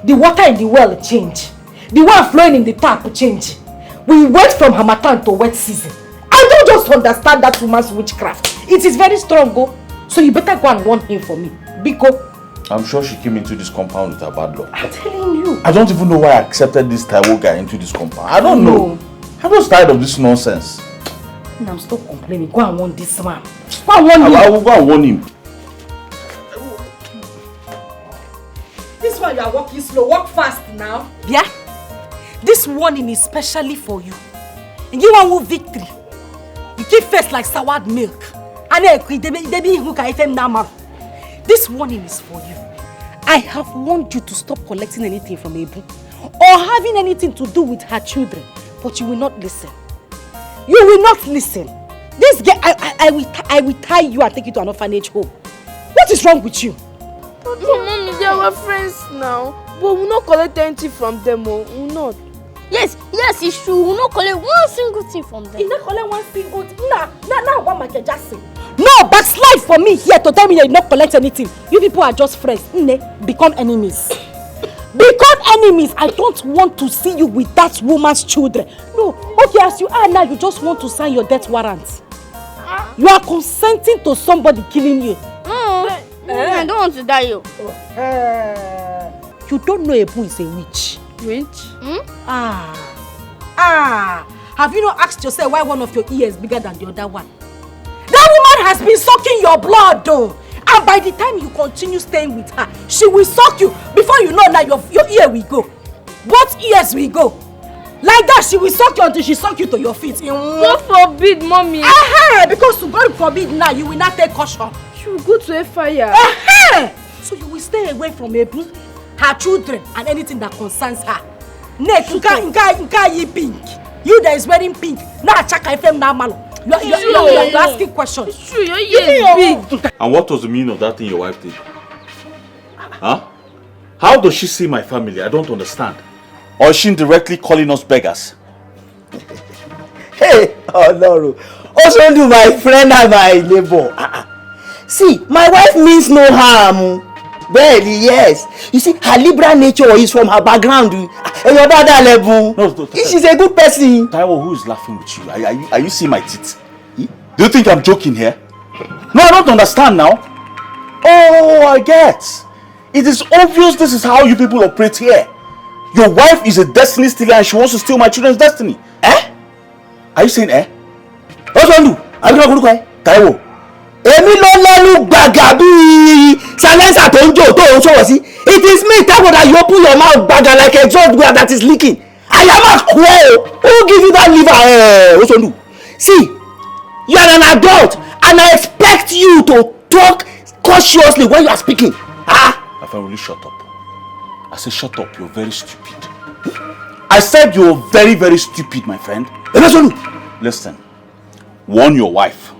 The water in the well changed. The one flowing in the tap changed. We went from Harmattan to wet season. I don't just understand that woman's witchcraft. It is very strong, go. So you better go and warn him for me. Biko. I'm sure she came into this compound with her bad luck. I'm telling you. I don't even know why I accepted this Taiwo guy into this compound. I don't know. I'm just tired of this nonsense. And I'm still complaining. Go and warn this man. Go and warn him. I will go and warn him. This one you are walking slow. Walk fast now. Yeah? This warning is specially for you. And you want victory. You keep face like soured milk. This warning is for you. I have warned you to stop collecting anything from Ebu or having anything to do with her children, but you will not listen. You will not listen. This girl, I will tie you and take you to an orphanage home. What is wrong with you? But mommy, they are our friends now. But we'll not collect anything from them, we'll not. Yes, it's true. We'll not collect one single thing from them. You not collect one single thing? Now what am I just saying? No, backslide for me here to tell me that you not collect anything. You people are just friends. Become enemies. Become enemies. I don't want to see you with that woman's children. No, okay, as you are now, you just want to sign your death warrant. You are consenting to somebody killing you. I don't want to die, yo. You don't know Ebu is a witch. Witch? Have you not asked yourself why one of your ears is bigger than the other one? That woman has been sucking your blood though. And by the time you continue staying with her, she will suck you. Before you know now, your ear will go. Both ears will go. Like that, she will suck you until she suck you to your feet. God forbid, mommy. Because to God forbid now, you will not take caution. She will go to a fire. So you will stay away from Ebu, her children, and anything that concerns her. Next, you pink. You that is wearing pink. Now check FM now, malo. You're asking questions. It's true, your ear is big. And what was the meaning of that thing your wife did? Huh? How does she see my family? I don't understand. Or is she indirectly calling us beggars? Hey, oh no. Also do my friend and my neighbor. See, my wife means no harm. Really, yes. You see, her liberal nature is from her background. And your brother level. No, she's a good person. Taiwo, who is laughing with you? Are you seeing my teeth? Do you think I'm joking here? No, I don't understand now. Oh, I get. It is obvious this is how you people operate here. Your wife is a destiny stealer and she wants to steal my children's destiny. Eh? Are you saying eh? What's wrong with you? I'm not going to cry. Taiwo. Èmi ló lẹ́nu gbàgà bí silencer tó ń jò tó ń sọ̀rọ̀ sí. It is me, Taiwo, that you open your mouth gbàgà like a exhaust where that is leaking. I am a quail. Who give you that liver? What's wrong with you? See, you are an adult and I expect you to talk cautiously when you are speaking. If I really shut up. I said shut up, you're very stupid. I said you're very, very stupid, my friend. Listen, warn your wife.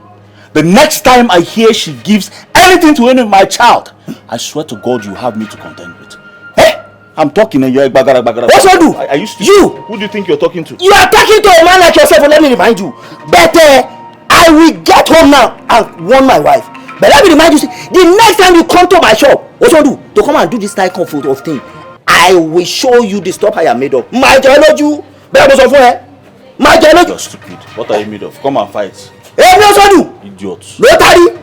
The next time I hear she gives anything to any of my child, I swear to God you have me to contend with. Hey, I'm talking and you're bagara. What's I do? Are you stupid? You! Who do you think you're talking to? You are talking to a man like yourself, let me remind you. But I will get home now and warn my wife. But let me remind you, the next time you come to my shop, what I do? To come and do this type of thing, I will show you the stuff I am made of. My geology, my geology. You're stupid. What are you made of? Come and fight. Hey, no, so do. Idiots. Rotary.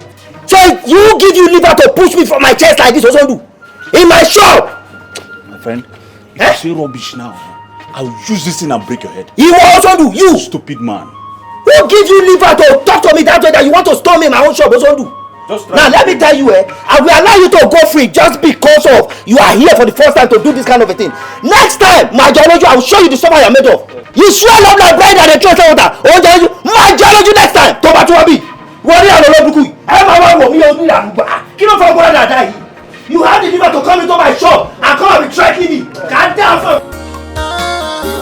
So you give you liver to push me from my chest like this, also do. In my shop. My friend, if you say rubbish now, I'll use this thing and break your head. You also do. You. Stupid man. Who gives you liver to talk to me that way that you want to storm me in my own shop, also do? Now let me tell you, I will allow you to go free just because of you are here for the first time to do this kind of a thing. Next time, my geology, I will show you the stuff I am made of. You swell up like bread and the trust water. My geology next time. Toba to be. Worry and Olobuku. You have the liver to come into my shop and come and be threatening me. God damn.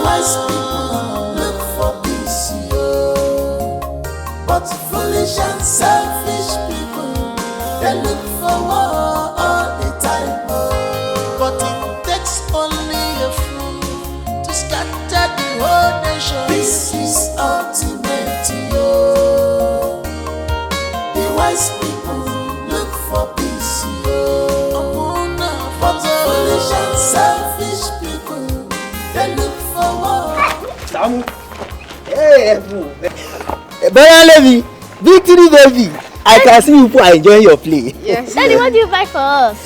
Wise people look for peace, but foolish and selfish people, they look for war all the time. But it takes only a fool to scatter the whole nation. Peace is ultimate, yo. The wise people look for peace, yo. But foolish and selfish people, they look for war. Samu. Hey, Brian Levy, Victory baby. I can see you people are enjoying your play. Yes. Daddy, what do you buy for us?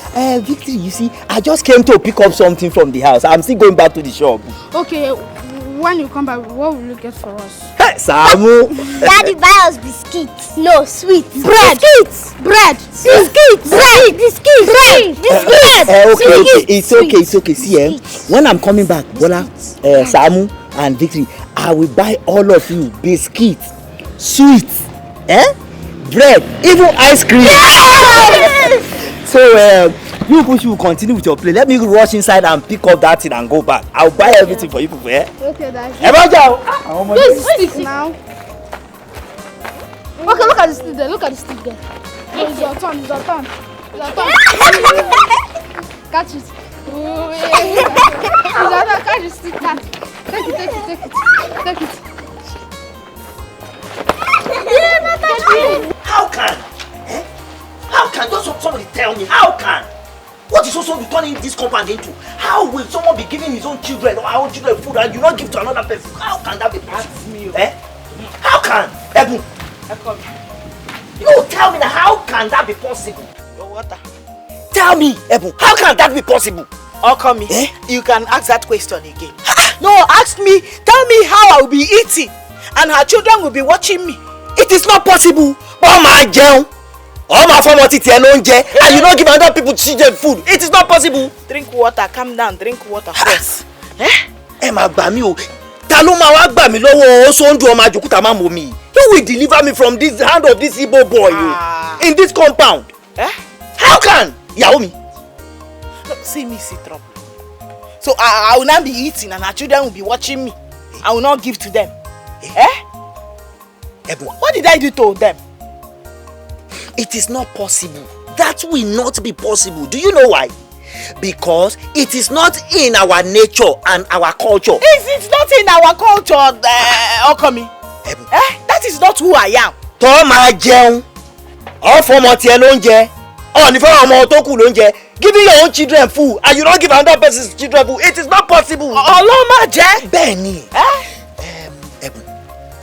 Victory, you see, I just came to pick up something from the house. I'm still going back to the shop. Okay, when you come back, what will you get for us? Hey, Samu. Daddy, buy us biscuits. No, sweets. Bread. Biscuits. Bread. Biscuits. Bread. Biscuits. Bread. Biscuits. Okay, it's okay. See, when I'm coming back, Bola, Samu and Victory, I will buy all of you biscuits, sweets, bread, even ice cream. Yes! So you push will continue with your play. Let me rush inside and pick up that thing and go back. I'll buy everything for you people. Okay, Daddy. This stick now. Okay, look at the stick there. Look at the stick there. It's your turn. It's your turn. It's your turn. Catch it. Oh, yeah. Catch the stick. Take it. How can just somebody tell me? How can? What is also turning this compound into? How will someone be giving his own children or our own children food and you not give to another person? How can that be possible? How can? Ebu, you tell me that how can that be possible? Your water. Tell me, Ebu, how can that be possible? Okoli, you can ask that question again. No, ask me, tell me how I will be eating and her children will be watching me. It is not possible. Oh my girl. Oh my family and you not give other people children food. It is not possible. Drink water, calm down, drink water first. Ma gbà mí o. Ta ló máa wá gbà mí lọ́wọ́ Osondu ọmọ Ajokuta má mọ̀ mí. Who will deliver me from this hand of this Igbo boy in this compound? How can? Ìyàwó mi. No, see me see trouble. So I will not be eating and our children will be watching me. I will not give to them. What did I do to them? It is not possible. That will not be possible. Do you know why? Because it is not in our nature and our culture. It's not in our culture, Okoli. That is not who I am. Tó máa jẹun. Ó fọmọ tiẹ̀ lóúnjẹ. Ó ní fẹ́ ọmọ tó kù lóúnjẹ. Giving your own children food and you don't give another person's children food, it is not possible. Ọlọ́run má jẹ́. Bẹ́ẹ̀ni.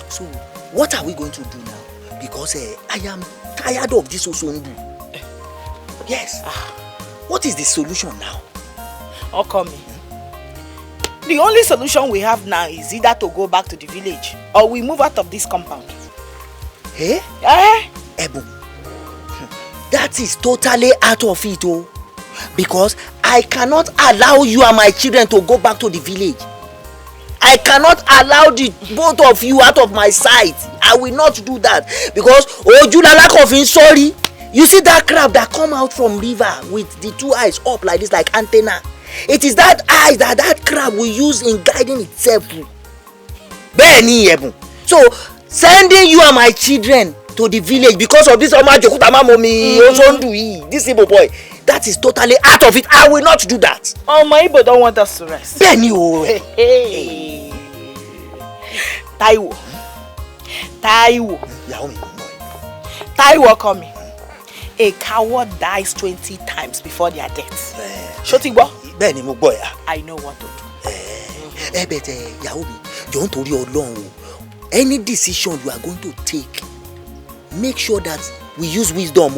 So what are we going to do now? Because I am tired of this Osondu. Yes. What is the solution now? Okoli. The only solution we have now is either to go back to the village or we move out of this compound. Ebun, that is totally out of it, oh. Because I cannot allow you and my children to go back to the village. I cannot allow the both of you out of my sight. I will not do that because Ojulala sorry. You see that crab that come out from river with the two eyes up like this, like antenna. It is that eye that crab will use in guiding itself. Bẹ́ẹ̀ni Ebun. So sending you and my children to the village because of this Oma Jokutama Momi Osondu, this Igbo boy, that is totally out of it. I will not do that. Oh, my Igbo don't want us to rest. Bẹ́ẹ̀ni o. Taiwo. Yaomi boy. Taiwo come. A coward dies 20 times before their death. Shotigbo? Bẹ́ẹ̀ni mo gbọ́ ya. I know what to do. But Yaomi, jọ̀ọ́ nítorí Ọlọ́run o. Any decision you are going to take, make sure that we use wisdom,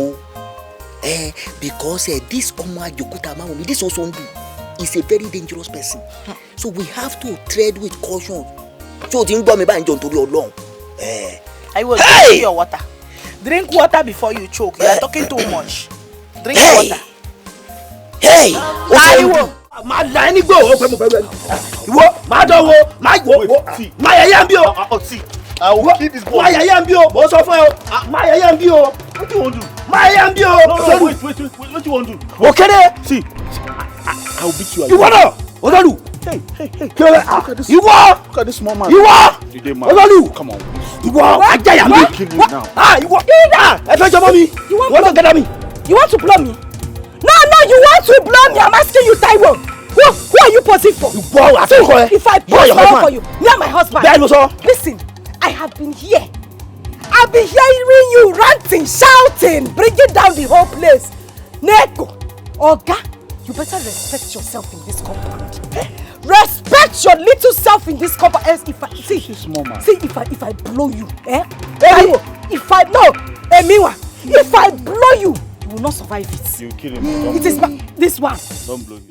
because this Oma Jokutama, this Osondu, is a very dangerous person. So we have to tread with caution. So think about me by John to be alone. I will drink your water. Drink water before you choke. You are talking too much. Drink water. Hey! Taiwo! Ma la ni go o pe mo fe wo ma do wo ma ma yaya nbi o see I will kill this boy ma yaya nbi o mo sọ fún ẹ o ma yaya nbi o what you want do ma yaya nbi o no wait what you want do okere see I will beat you you wanna Olodu hey look at this look at this small man Olodu come on ìwọ ajaya mi kill you now ìwọ ẹ fẹ́ jọmọ mi you want to get me you want to blow me. No, you want to blow me. I'm asking you, Taiwo. Who are you posing for? You boy, if I pose for you, me and my husband. Listen, I have been here. I've been hearing you ranting, shouting, bringing down the whole place. Neko, Oga, you better respect yourself in this compound. Respect your little self in this compound. Else, if I blow you, Taiwo, if I blow you, you will not survive it. You kill him. It is this one. Don't blow me.